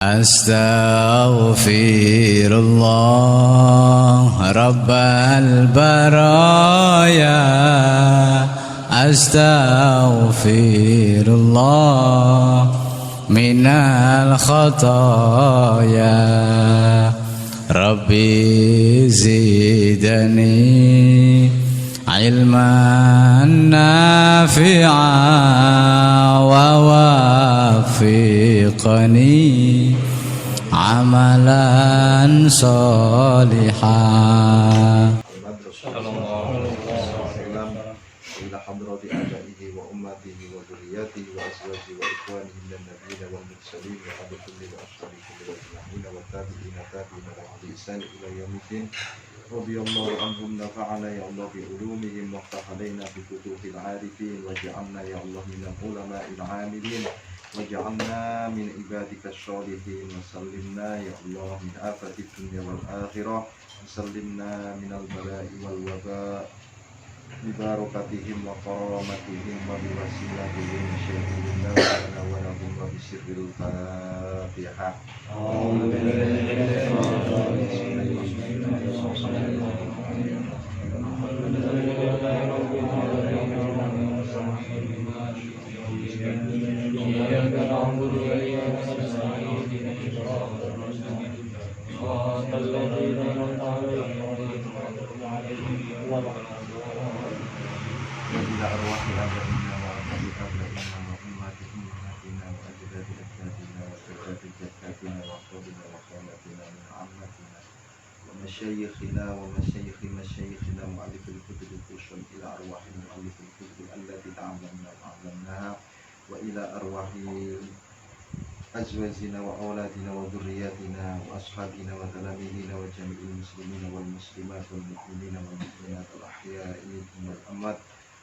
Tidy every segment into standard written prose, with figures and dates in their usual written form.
أستغفر الله رب البرايا أستغفر الله من الخطايا ربي زدني علما نافعا ووفقني عملا صالحا إلى حضرة آبائه وأمته وذريته وأزواجه وإخوانه من النبيين والمرسلين وعلى كل وأشهر كل والأجمعين والتابعين بإحسان إلى يوم الدين رضي الله عنهم نفعنا يا الله بعلومهم وافتح علينا بفتوح العارفين واجعلنا يا الله من العلماء العاملين واجعلنا من عبادك الصالحين وسلمنا يا الله من آفة الدنيا والآخرة وسلمنا من البلاء والوباء ببركتهم وكرامتهم وبوسيلتهم شيخ الله لنا ولهم وبسر الفاتحة. وإلى أرواح آبائنا وأبناء آبائنا وأمهات أمهاتنا وأجداد أجدادنا وسادات جداتنا وأخواننا وخالاتنا من عمتنا ومشايخنا ومشايخ مشايخنا مؤلف الكتب خصوصا إلى أرواح مؤلف الكتب التي تعلمناها وإلى أرواح أزواجنا وأولادنا وذرياتنا وأصحابنا وتلاميذنا وجميع المسلمين والمسلمات والمؤمنين والمؤمنات الأحياء منهم والأموات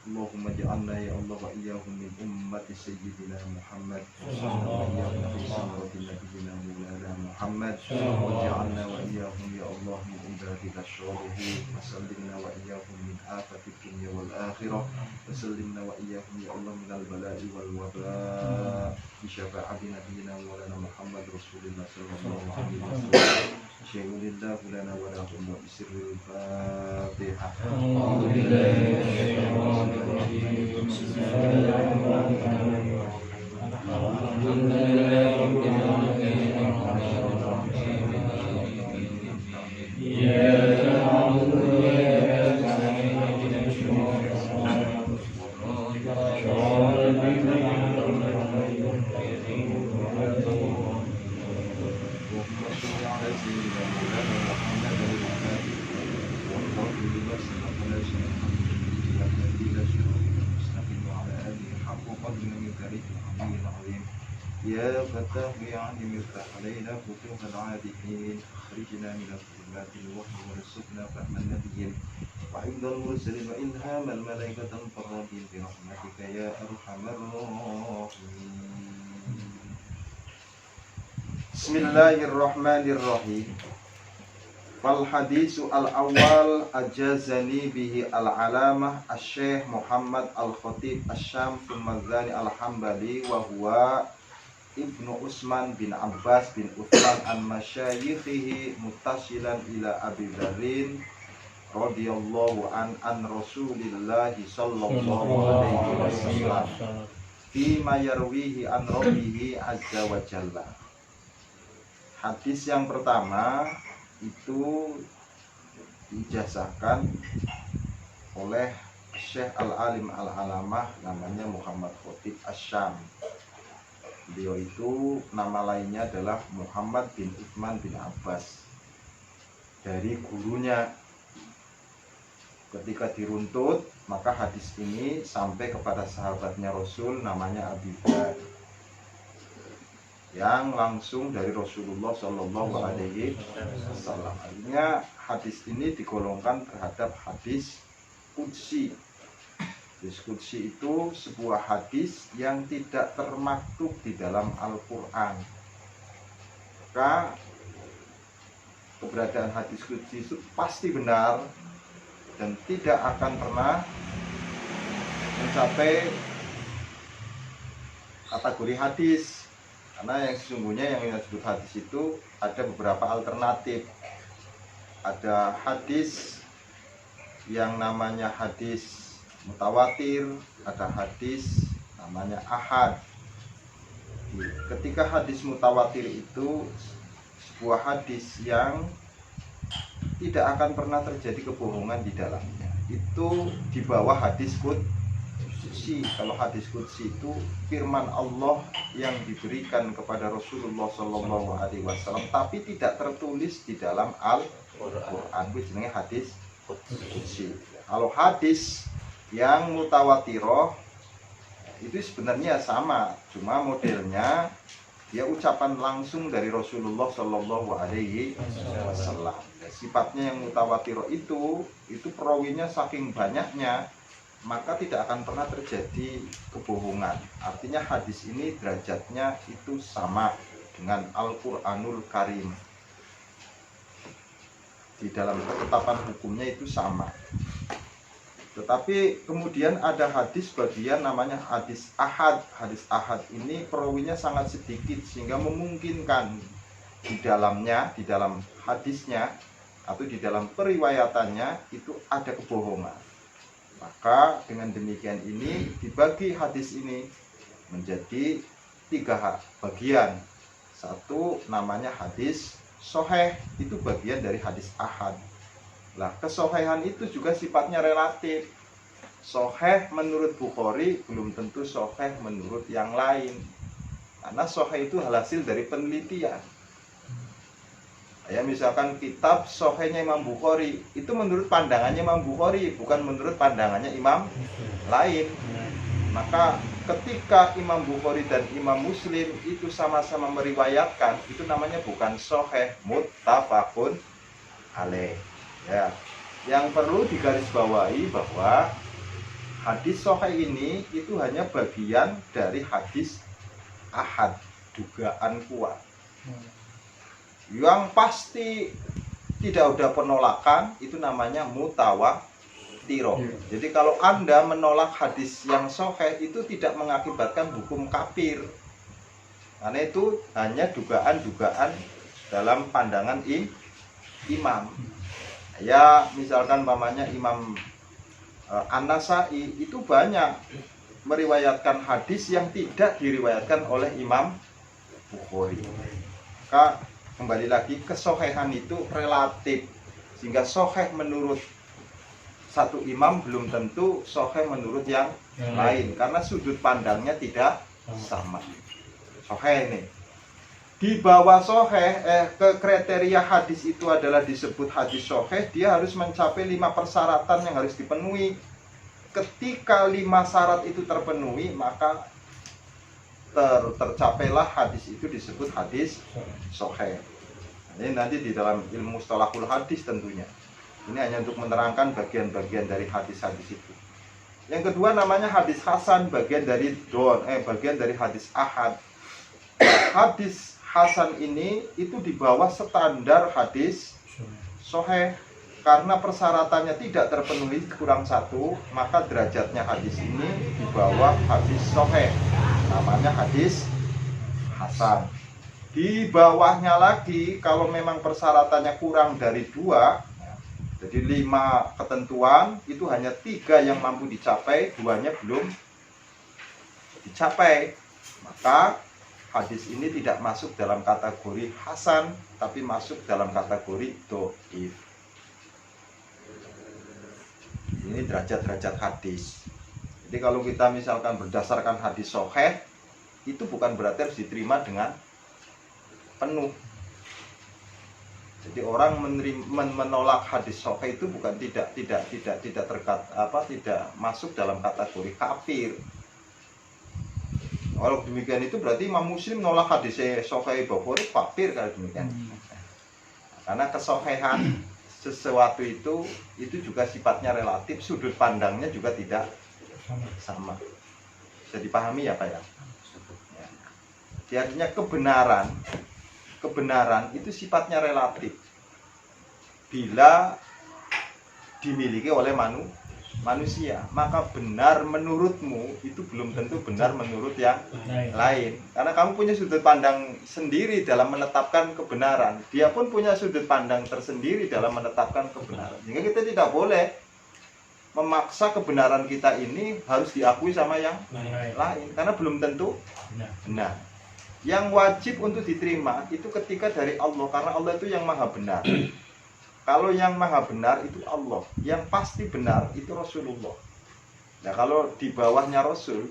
اللهم اجعلنا يا الله وإياهم من أمة سيدنا محمد وإياهم في سمرة نبينا مولانا محمد واجعلنا وإياهم يا الله من عبادك الصالحين وسلمنا وإياهم من آفة الدنيا والآخرة وسلمنا وإياهم يا الله من البلاء والوباء بشفاعة نبينا مولانا محمد رسول الله صلى الله عليه وسلم شيء لله لنا ولهم وبسر الفاتحة. أعوذ بالله من الشيطان الرجيم بسم الله الرحمن الرحيم الحمد لله رب العالمين الرحمن الرحيم إياك نعبد وإياك نستعين اهدنا الصراط الذين أنعمت عليهم غير المغضوب عليهم اللهم صل على سيدنا مولانا محمد الفاتح والخاتم لما سبق ناصر الحق والهادي إلى صراطك المستقيم وعلى آله حق قدر من ذلك العلي العظيم يا فتاح يا عليم افتح علينا فتوح العارفين اخرجنا من الظلمات الوهم وارزقنا فهم النبيين وعند المرسلين وإلهام الملائكة المقربين برحمتك يا أرحم الراحمين. Bismillahirrahmanirrahim. Fal hadisu al-awwal ajazani bihi al-alamah asy-syekh Muhammad al-Khatib asy-Syam Tsumadzani al-Hambali wa huwa Ibnu Utsman bin Abbas bin Utsman an masyayikhihi muttasilan ila Abi Dzarrin radhiyallahu an Rasulillahi sallallahu alaihi wasallam fi ma yarwihi an rabbihi azza wa jalla. Hadis yang pertama itu diijazahkan oleh Syekh Al-Alim Al-Alamah namanya Muhammad Khatib Asy-Syam. Beliau itu nama lainnya adalah Muhammad bin Utsman bin Abbas. Dari gurunya ketika diruntut maka hadis ini sampai kepada sahabatnya Rasul namanya Abi Dzar yang langsung dari Rasulullah Shallallahu Alaihi Wasallam. Artinya hadis ini digolongkan terhadap hadis qudsi. Hadis qudsi itu sebuah hadis yang tidak termaktub di dalam Al-Quran. Maka keberadaan hadis qudsi itu pasti benar dan tidak akan pernah mencapai kategori hadis. Karena yang sesungguhnya yang disebut hadis itu ada beberapa alternatif. Ada hadis yang namanya hadis mutawatir, ada hadis namanya ahad. Ketika hadis mutawatir itu sebuah hadis yang tidak akan pernah terjadi kebohongan di dalamnya. Itu di bawah hadis qudsi. Kalau hadis qudsi itu firman Allah yang diberikan kepada Rasulullah SAW, tapi tidak tertulis di dalam Al-Quran. Itu jenenge hadis qudsi. Kalau hadis yang mutawatiroh itu sebenarnya sama, cuma modelnya dia ucapan langsung dari Rasulullah SAW. Sifatnya yang mutawatiroh itu perawinya saking banyaknya, maka tidak akan pernah terjadi kebohongan. Artinya hadis ini derajatnya itu sama dengan Al-Quranul Karim. Di dalam ketetapan hukumnya itu sama. Tetapi kemudian ada hadis bagian namanya hadis ahad. Hadis ahad ini perawinya sangat sedikit sehingga memungkinkan di dalamnya, di dalam hadisnya atau di dalam periwayatannya itu ada kebohongan. Maka dengan demikian ini dibagi hadis ini menjadi 3 bagian. Satu namanya hadis sahih, itu bagian dari hadis ahad. Nah, kesohihan itu juga sifatnya relatif. Sahih menurut Bukhari belum tentu sahih menurut yang lain. Karena sahih itu hasil dari penelitian. Ya, misalkan kitab sahihnya Imam Bukhari, itu menurut pandangannya Imam Bukhari, bukan menurut pandangannya imam lain. Maka ketika Imam Bukhari dan Imam Muslim itu sama-sama meriwayatkan, itu namanya bukan sahih, muttafaqun alaih. Ya, yang perlu digarisbawahi bahwa hadis sahih ini itu hanya bagian dari hadis ahad, dugaan kuat. Yang pasti tidak ada penolakan itu namanya mutawatiroh. Jadi kalau Anda menolak hadis yang sahih itu tidak mengakibatkan hukum kafir. Karena itu hanya dugaan-dugaan dalam pandangan imam. Ya, misalkan namanya Imam An-Nasai itu banyak meriwayatkan hadis yang tidak diriwayatkan oleh Imam Bukhari. Maka kembali lagi, kesohihan itu relatif, sehingga sahih menurut satu imam belum tentu sahih menurut yang lain, karena sudut pandangnya tidak sama. Sahih ini di bawah sahih, ke kriteria hadis itu adalah disebut hadis sahih, dia harus mencapai 5 persyaratan yang harus dipenuhi. Ketika 5 syarat itu terpenuhi, maka tercapailah hadis itu disebut hadis sahih. Ini nanti di dalam ilmu mustalahul hadis tentunya. Ini hanya untuk menerangkan bagian-bagian dari hadis-hadis itu. Yang kedua namanya hadis hasan, bagian dari hadis ahad. Hadis hasan ini itu di bawah standar hadis sahih, karena persyaratannya tidak terpenuhi kurang 1, maka derajatnya hadis ini di bawah hadis sahih, namanya hadis hasan. Di bawahnya lagi kalau memang persyaratannya kurang dari 2, jadi 5 ketentuan itu hanya 3 yang mampu dicapai, 2-nya belum dicapai, maka hadis ini tidak masuk dalam kategori hasan, tapi masuk dalam kategori dhaif. Ini derajat-derajat hadis. Jadi kalau kita misalkan berdasarkan hadis sahih, itu bukan berarti harus diterima dengan penuh. Jadi orang menolak hadis sahih itu bukan tidak masuk dalam kategori kafir. Kalau demikian itu berarti Imam Muslim nolak hadis sahih Bukhari kafir kalau demikian. Karena kesahihan sesuatu itu juga sifatnya relatif, sudut pandangnya juga tidak sama. Bisa dipahami ya Pak ya? Jadi artinya kebenaran itu sifatnya relatif bila dimiliki oleh manusia, maka benar menurutmu itu belum tentu benar menurut yang lain. Karena kamu punya sudut pandang sendiri dalam menetapkan kebenaran. Dia pun punya sudut pandang tersendiri dalam menetapkan kebenaran. Sehingga kita tidak boleh memaksa kebenaran kita ini harus diakui sama yang lain. Karena belum tentu benar. Yang wajib untuk diterima itu ketika dari Allah. Karena Allah itu yang maha benar. Kalau yang maha benar itu Allah, yang pasti benar itu Rasulullah. Nah kalau di bawahnya Rasul,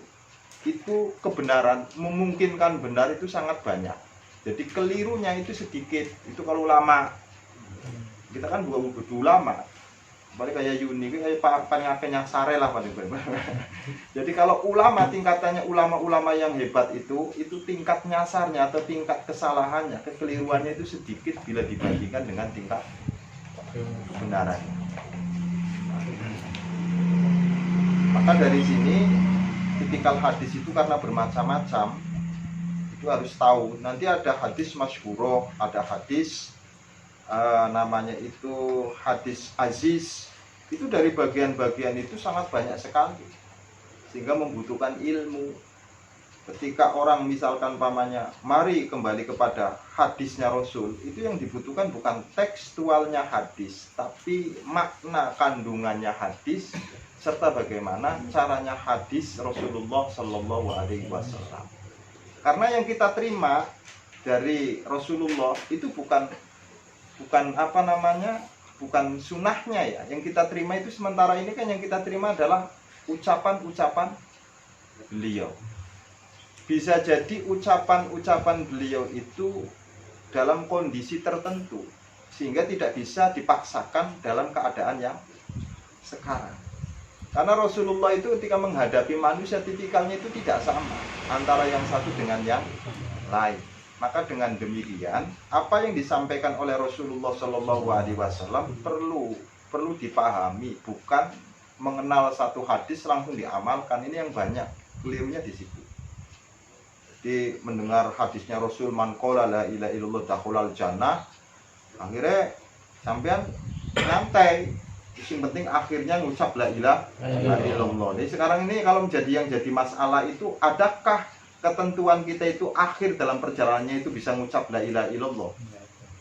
itu kebenaran, memungkinkan benar itu sangat banyak. Jadi kelirunya itu sedikit. Itu kalau ulama, kita kan dua ulama, balik kayak Yuni, kayak paling akhirnya sare lah paling. Jadi kalau ulama, tingkatannya ulama-ulama yang hebat itu tingkat nyasarnya atau tingkat kesalahannya, kekeliruannya itu sedikit bila dibandingkan dengan tingkat kebenaran. Maka dari sini tipikal hadis itu karena bermacam-macam, itu harus tahu. Nanti ada hadis masyhur, ada hadis namanya itu hadis aziz. Itu dari bagian-bagian itu sangat banyak sekali, sehingga membutuhkan ilmu. Ketika orang misalkan pamannya, mari kembali kepada hadisnya Rasul, itu yang dibutuhkan bukan tekstualnya hadis, tapi makna kandungannya hadis, serta bagaimana caranya hadis Rasulullah Shallallahu Alaihi Wasallam. Karena yang kita terima dari Rasulullah itu bukan bukan sunnahnya ya. Yang kita terima itu sementara ini kan yang kita terima adalah ucapan-ucapan beliau. Bisa jadi ucapan-ucapan beliau itu dalam kondisi tertentu, sehingga tidak bisa dipaksakan dalam keadaan yang sekarang. Karena Rasulullah itu ketika menghadapi manusia, tipikalnya itu tidak sama antara yang satu dengan yang lain. Maka dengan demikian, apa yang disampaikan oleh Rasulullah Shallallahu Alaihi Wasallam perlu dipahami, bukan mengenal satu hadis langsung diamalkan. Ini yang banyak kelirunya di situ. Di mendengar hadisnya Rasul, man qala la ilaha illallah dakhulal jannah, akhirnya sampean nyantai. Yang penting akhirnya ngucap la ilaha illallah. Jadi sekarang ini kalau yang jadi masalah itu, adakah ketentuan kita itu akhir dalam perjalanannya itu bisa ngucap la ilaha illallah?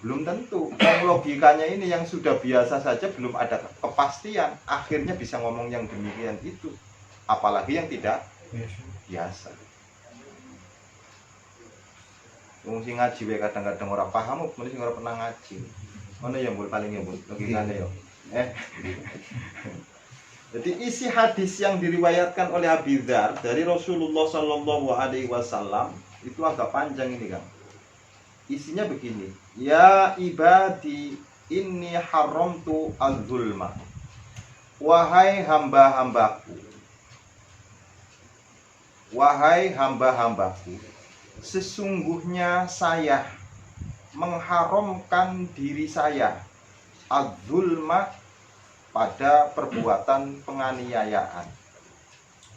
Belum tentu. Yang logikanya ini yang sudah biasa saja belum ada kepastian akhirnya bisa ngomong yang demikian itu, apalagi yang tidak biasa. Wong sing ngaji wae kadang-kadang ora paham, mesti sing ora pernah ngaji. Ngono ya mbul paling ya mbul, logikane ya. Jadi isi hadis yang diriwayatkan oleh Abi Dzar dari Rasulullah Shallallahu Alaihi Wasallam itu agak panjang ini Kang. Isinya begini, ya ibadi inni haramtu az-zulma. Wahai hamba-hambaku, wahai hamba-hambaku, sesungguhnya saya mengharamkan diri saya az-zulma pada perbuatan penganiayaan.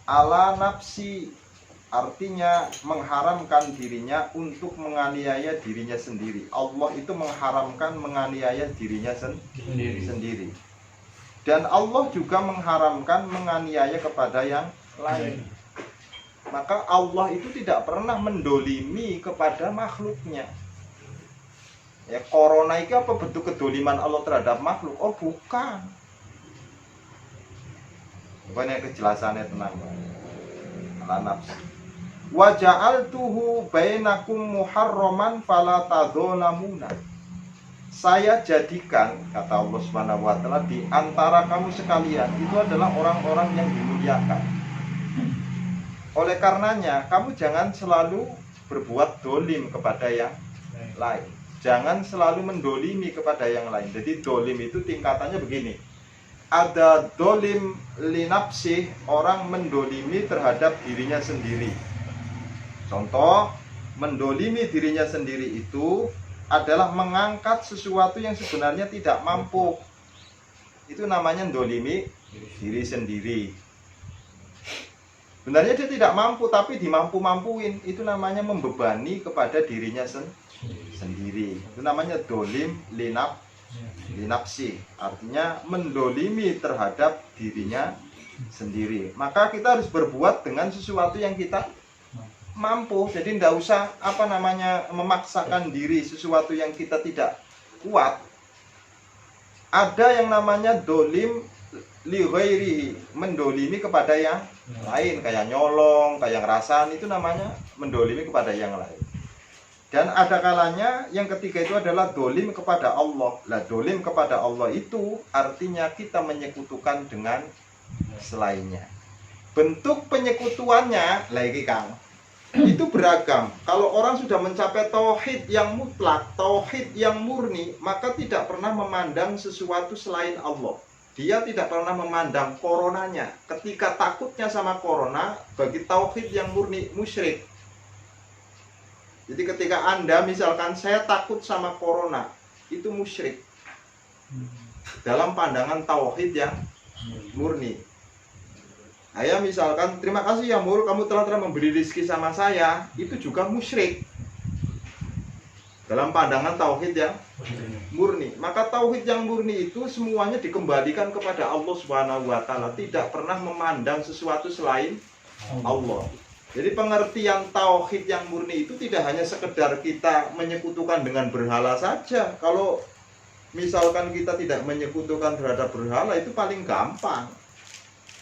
Ala nafsi artinya mengharamkan dirinya untuk menganiaya dirinya sendiri. Allah itu mengharamkan menganiaya dirinya sendiri. Dan Allah juga mengharamkan menganiaya kepada yang lain. Maka Allah itu tidak pernah mendolimi kepada makhluknya. Ya, corona itu apa bentuk kedoliman Allah terhadap makhluk? Oh bukan. Banyak kejelasannya tenang. Ala-nafsi. Wa ja'altuhu bainakum muharraman fala tadzalamuna. Saya jadikan, kata Allah Subhanahu wa taala, di antara kamu sekalian itu adalah orang-orang yang dimuliakan. Oleh karenanya, kamu jangan selalu berbuat dolim kepada yang lain. Jangan selalu mendolimi kepada yang lain. Jadi dolim itu tingkatannya begini. Ada dolim linapsih, orang mendolimi terhadap dirinya sendiri. Contoh, mendolimi dirinya sendiri itu adalah mengangkat sesuatu yang sebenarnya tidak mampu. Itu namanya mendolimi diri sendiri. Sebenarnya dia tidak mampu, tapi dimampu-mampuin. Itu namanya membebani kepada dirinya sendiri. Itu namanya dolim linapsi. Artinya mendolimi terhadap dirinya sendiri. Maka kita harus berbuat dengan sesuatu yang kita mampu. Jadi tidak usah memaksakan diri sesuatu yang kita tidak kuat. Ada yang namanya dolim li ghairihi, mendolimi kepada yang lain, kayak nyolong, kayak ngerasan, itu namanya mendolimi kepada yang lain. Dan ada kalanya yang ketiga itu adalah dolim kepada Allah. Lah dolim kepada Allah itu artinya kita menyekutukan dengan selainnya. Bentuk penyekutuannya lagi Kang, itu beragam. Kalau orang sudah mencapai tauhid yang mutlak, tauhid yang murni, maka tidak pernah memandang sesuatu selain Allah. Dia tidak pernah memandang coronanya. Ketika takutnya sama corona, bagi tauhid yang murni musyrik. Jadi ketika Anda misalkan saya takut sama corona, itu musyrik. Dalam pandangan tauhid yang murni. Saya misalkan, terima kasih ya Mur, kamu telah memberi rezeki sama saya, itu juga musyrik. Dalam pandangan tauhid yang murni. Maka tauhid yang murni itu semuanya dikembalikan kepada Allah Subhanahu wa taala, tidak pernah memandang sesuatu selain Allah. Jadi pengertian tauhid yang murni itu tidak hanya sekedar kita menyekutukan dengan berhala saja. Kalau misalkan kita tidak menyekutukan terhadap berhala, itu paling gampang.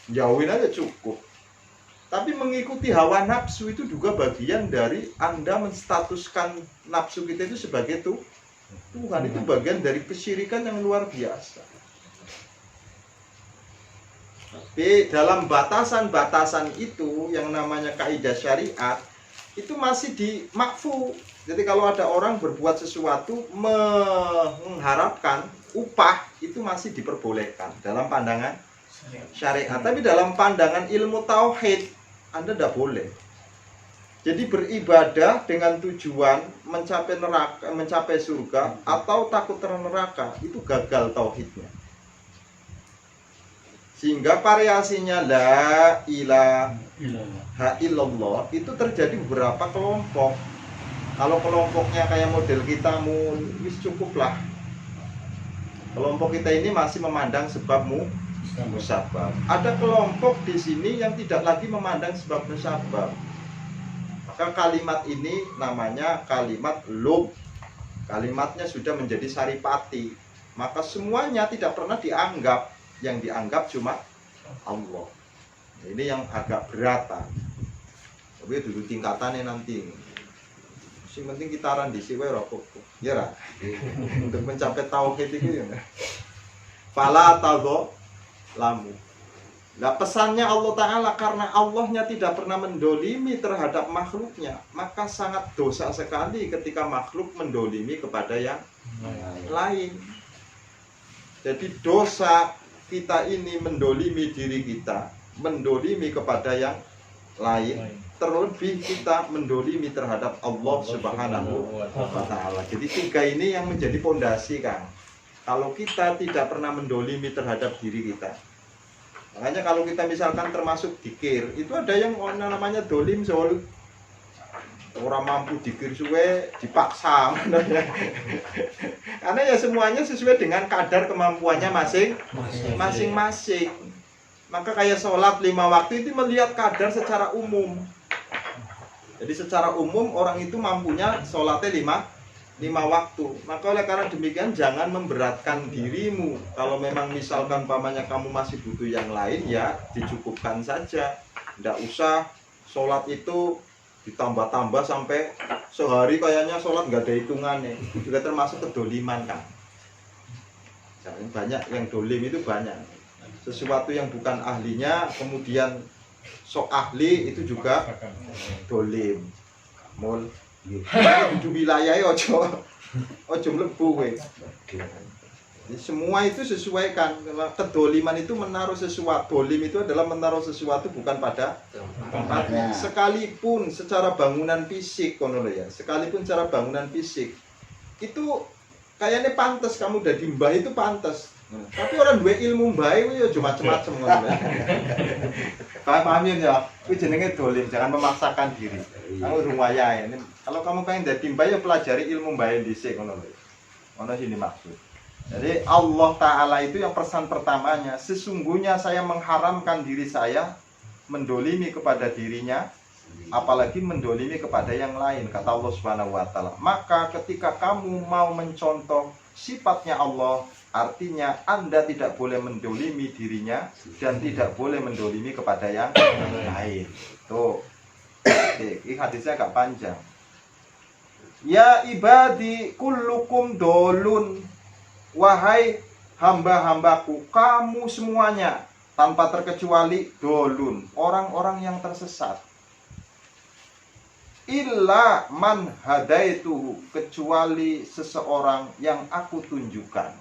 Jauhin aja cukup. Tapi mengikuti hawa nafsu itu juga bagian dari Anda menstatuskan nafsu kita itu sebagai Tuhan. Itu bagian dari kesyirikan yang luar biasa. Tapi dalam batasan-batasan itu yang namanya kaidah syariat itu masih dimakfu. Jadi kalau ada orang berbuat sesuatu mengharapkan upah, itu masih diperbolehkan dalam pandangan syariat. Tapi dalam pandangan ilmu tauhid Anda tidak boleh. Jadi beribadah dengan tujuan mencapai neraka, mencapai surga atau takut terhadap neraka, itu gagal tauhidnya. Sehingga variasinya la ilaha illallah itu terjadi beberapa kelompok. Kalau kelompoknya kayak model kita wis cukuplah. Kelompok kita ini masih memandang sebab musabab. Ada kelompok di sini yang tidak lagi memandang sebab musabab. Maka kalimat ini namanya kalimat lub. Kalimatnya sudah menjadi saripati. Maka semuanya tidak pernah dianggap. Yang dianggap cuma Allah. Ini yang agak beratan. Tapi dulu tingkatannya nanti. Yang penting kita di siwe rokok. Ya ra. Untuk mencapai tauhid itu ya. Fala tadho lamu. Nah pesannya Allah Ta'ala, karena Allahnya tidak pernah mendolimi terhadap makhluknya, maka sangat dosa sekali ketika makhluk mendolimi kepada yang lain. Jadi dosa kita ini mendolimi diri kita, mendolimi kepada yang lain, terlebih kita mendolimi terhadap Allah Subhanahu wa Ta'ala. Jadi tiga ini yang menjadi pondasi Kang. Kalau kita tidak pernah mendolimi terhadap diri kita, makanya kalau kita misalkan termasuk dikir, itu ada yang namanya dolim soal orang mampu dikir suwe dipaksa. Karena ya semuanya sesuai dengan kadar kemampuannya masing-masing. Maka kayak sholat 5 waktu itu melihat kadar secara umum. Jadi secara umum orang itu mampunya sholatnya 5 waktu. Maka oleh karena demikian jangan memberatkan dirimu. Kalau memang misalkan pamannya kamu masih butuh yang lain, ya dicukupkan saja. Tidak usah sholat itu ditambah-tambah sampai sehari kayaknya sholat nggak ada hitungannya. Itu juga termasuk kedoliman kan. Jangan banyak yang dolim itu banyak. Sesuatu yang bukan ahlinya kemudian sok ahli itu juga dolim. Mul di wilayah ojo mlebu kowe. Semua itu sesuaikan. Kedoliman itu menaruh sesuatu. Dolim itu adalah menaruh sesuatu bukan pada tempatnya. Sekalipun secara bangunan fisik, sekalipun secara bangunan fisik itu kayaknya pantas kamu udah mbah itu pantas. Tapi orang dua ilmu mbah itu ya macam-macam ngono. Paham ya? Itu jenenge dolim. Jangan memaksakan diri. Kamu ruwaya ini. Kalau kamu pengen jadi mbah ya pelajari ilmu mbah dhisik ngono lho. Ono sing dimaksud. Jadi Allah Ta'ala itu yang pesan pertamanya, sesungguhnya saya mengharamkan diri saya mendolimi kepada dirinya, apalagi mendolimi kepada yang lain, kata Allah Subhanahu wa Ta'ala. Maka ketika kamu mau mencontoh sifatnya Allah, artinya Anda tidak boleh mendolimi dirinya dan tidak boleh mendolimi kepada yang lain. Tuh, ini hadisnya agak panjang. Ya ibadi kullukum dolun, wahai hamba-hambaku, kamu semuanya tanpa terkecuali dolun, orang-orang yang tersesat. Illa man hadaituhu, kecuali seseorang yang aku tunjukkan.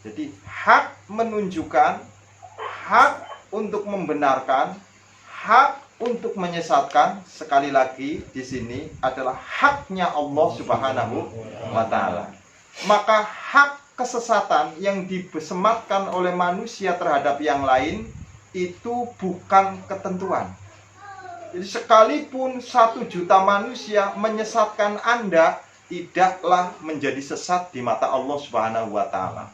Jadi hak menunjukkan, hak untuk membenarkan, hak untuk menyesatkan, sekali lagi di sini adalah haknya Allah Subhanahu wa Ta'ala. Maka hak kesesatan yang disematkan oleh manusia terhadap yang lain itu bukan ketentuan. Jadi sekalipun 1 juta manusia menyesatkan Anda, tidaklah menjadi sesat di mata Allah Subhanahu wa Ta'ala.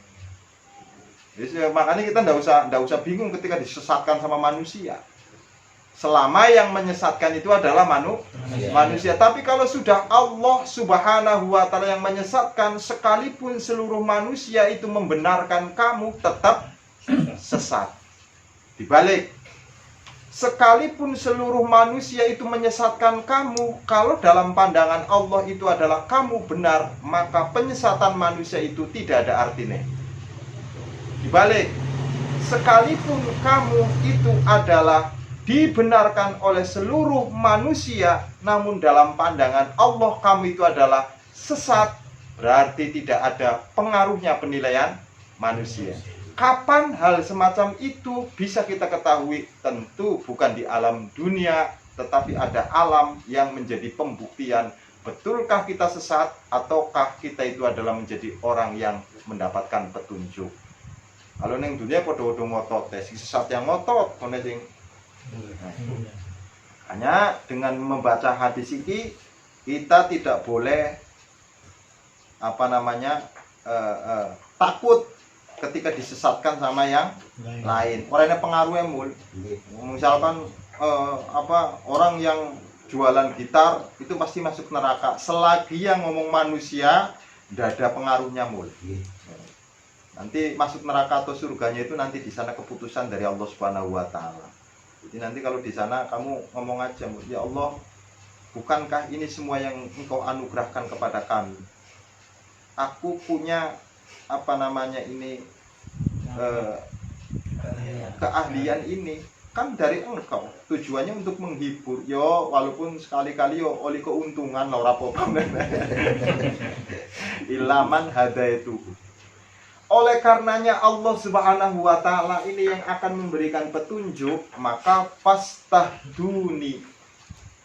Jadi makanya kita tidak usah bingung ketika disesatkan sama manusia. Selama yang menyesatkan itu adalah manusia. Tapi kalau sudah Allah Subhanahu wa Ta'ala yang menyesatkan, sekalipun seluruh manusia itu membenarkan kamu, tetap sesat. Dibalik, sekalipun seluruh manusia itu menyesatkan kamu, kalau dalam pandangan Allah itu adalah kamu benar, maka penyesatan manusia itu tidak ada artinya. Dibalik, sekalipun kamu itu adalah dibenarkan oleh seluruh manusia, namun dalam pandangan Allah kamu itu adalah sesat, berarti tidak ada pengaruhnya penilaian manusia. Kapan hal semacam itu bisa kita ketahui? Tentu bukan di alam dunia, tetapi ada alam yang menjadi pembuktian betulkah kita sesat ataukah kita itu adalah menjadi orang yang mendapatkan petunjuk. Kalau neng dunia podo-podo ngotot, sesat yang ngotot, hanya dengan membaca hadis ini kita tidak boleh takut ketika disesatkan sama yang lain. Orangnya pengaruhnya misalkan orang yang jualan gitar itu pasti masuk neraka. Selagi yang ngomong manusia tidak ada pengaruhnya Nanti masuk neraka atau surganya itu nanti di sana keputusan dari Allah Subhanahu wa Ta'ala. Jadi nanti kalau di sana kamu ngomong aja, ya Allah, bukankah ini semua yang Engkau anugerahkan kepada kami? Aku punya keahlian ini kan dari Engkau. Tujuannya untuk menghibur. Yo, walaupun sekali-kali yo oleh keuntungan ora apa-apa. Ilaman hadaitu. Oleh karenanya Allah Subhanahu wa Ta'ala ini yang akan memberikan petunjuk, maka fastahduni,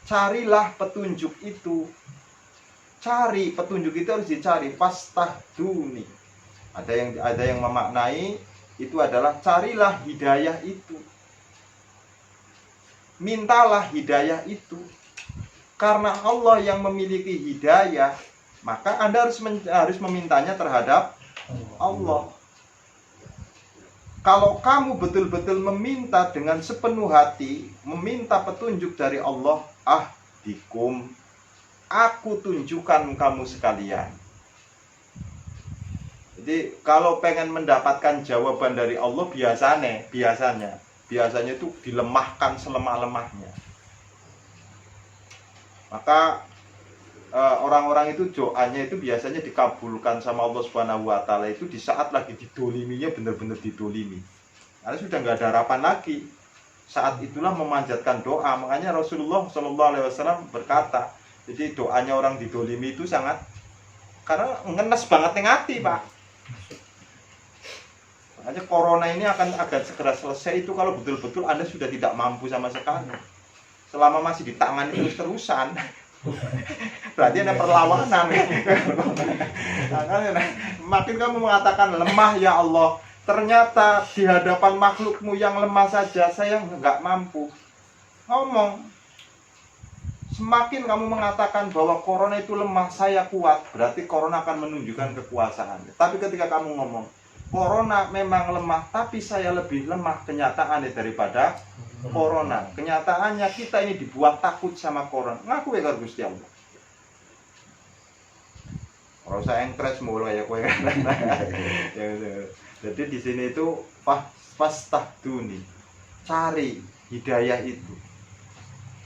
carilah petunjuk itu. Cari petunjuk itu harus dicari, fastahduni. Ada yang memaknai itu adalah carilah hidayah itu. Mintalah hidayah itu. Karena Allah yang memiliki hidayah, maka Anda harus memintanya terhadap Allah. Kalau kamu betul-betul meminta dengan sepenuh hati, meminta petunjuk dari Allah, ahdikum, aku tunjukkan kamu sekalian. Jadi kalau pengen mendapatkan jawaban dari Allah, biasanya itu dilemahkan selemah-lemahnya. Maka orang-orang itu doanya itu biasanya dikabulkan sama Allah Subhanahu wa Ta'ala itu di saat lagi didoliminya, benar-benar didolimi. Karena sudah nggak ada harapan lagi. Saat itulah memanjatkan doa. Makanya Rasulullah SAW berkata, jadi doanya orang didolimi itu sangat, karena ngenes banget ning hati, Pak. Makanya corona ini akan agak segera selesai itu kalau betul-betul Anda sudah tidak mampu sama sekali. Selama masih ditangani terus-terusan, berarti ada perlawanan. Makin kamu mengatakan lemah, ya Allah, ternyata di hadapan makhlukmu yang lemah saja saya nggak mampu. Ngomong, Semakin kamu mengatakan bahwa corona itu lemah, saya kuat, berarti corona akan menunjukkan kekuasaan. Tapi ketika kamu ngomong, corona memang lemah, tapi saya lebih lemah kenyataannya daripada corona. Kenyataannya kita ini dibuat takut sama corona. Ngaku ya karo Gusti Allah. Ora usah engkres mulu ya kowe. Jadi di sini itu fastahduni. Cari hidayah itu.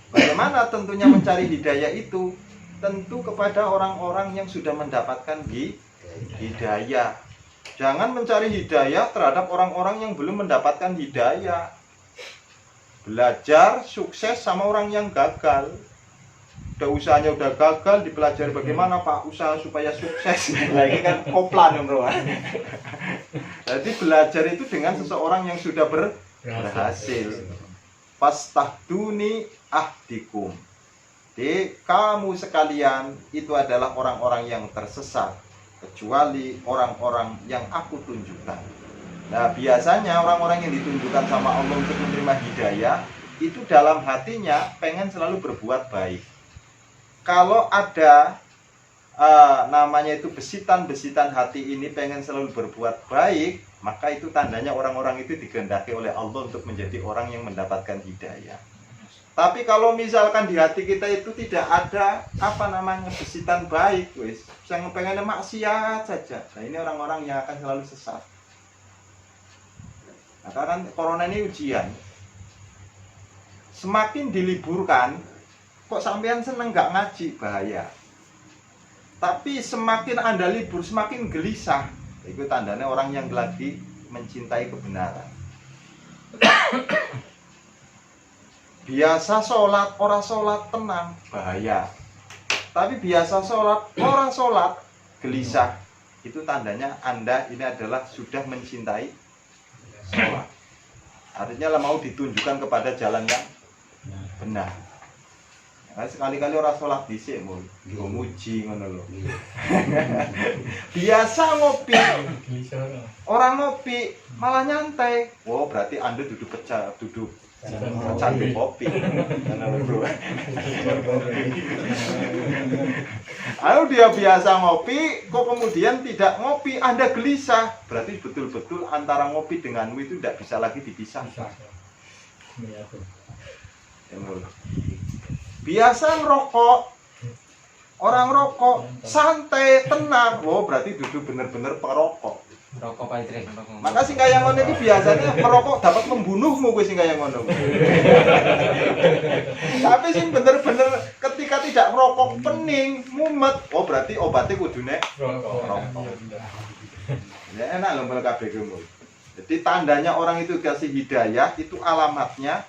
Bagaimana tentunya mencari hidayah itu? Tentu kepada orang-orang yang sudah mendapatkan hidayah. Jangan mencari hidayah terhadap orang-orang yang belum mendapatkan hidayah. Belajar sukses sama orang yang gagal. Udah usahanya udah gagal, dipelajari bagaimana Pak usaha supaya sukses. Lagi kan koplan bro. Jadi belajar itu dengan seseorang yang sudah berhasil. Fastahduni ahdikum. Jadi kamu sekalian itu adalah orang-orang yang tersesat, kecuali orang-orang yang aku tunjukkan. Nah biasanya orang-orang yang ditunjukkan sama Allah untuk menerima hidayah itu dalam hatinya pengen selalu berbuat baik. Kalau ada namanya itu besitan-besitan hati ini pengen selalu berbuat baik, maka itu tandanya orang-orang itu dikehendaki oleh Allah untuk menjadi orang yang mendapatkan hidayah. Tapi kalau misalkan di hati kita itu tidak ada besitan baik, wis, yang pengennya maksiat saja. Nah ini orang-orang yang akan selalu sesat. Nah, karena corona ini ujian. Semakin diliburkan, kok sampean seneng gak ngaji, bahaya. Tapi semakin Anda libur, semakin gelisah. Itu tandanya orang yang lagi mencintai kebenaran. Biasa sholat, orang sholat tenang, bahaya. Tapi biasa sholat, orang sholat gelisah. Itu tandanya Anda ini adalah sudah mencintai sholat. Artinya mau ditunjukkan kepada jalan yang benar. Sekali-kali orang sholat dhisik mul, muji ngono lho. Biasa ngopi, orang ngopi malah nyantai. Oh berarti Anda duduk cantik kopi. Ayo dia biasa ngopi, kok kemudian tidak ngopi, Anda gelisah. Berarti betul-betul antara ngopi denganmu itu tidak bisa lagi dipisahkan. Biasa ngerokok, orang rokok santai tenang, oh berarti duduk bener-bener perokok. Rokok Pak Idris. Maka sing kaya ngono iki biasanya merokok dapat membunuhmu kuwi sing kaya ngono. Tapi sing bener-bener ketika tidak merokok pening, mumet, oh berarti obatnya kudune rokok. Ya enak lho mbel kabeh kuwi. Jadi tandanya orang itu dikasih hidayah, itu alamatnya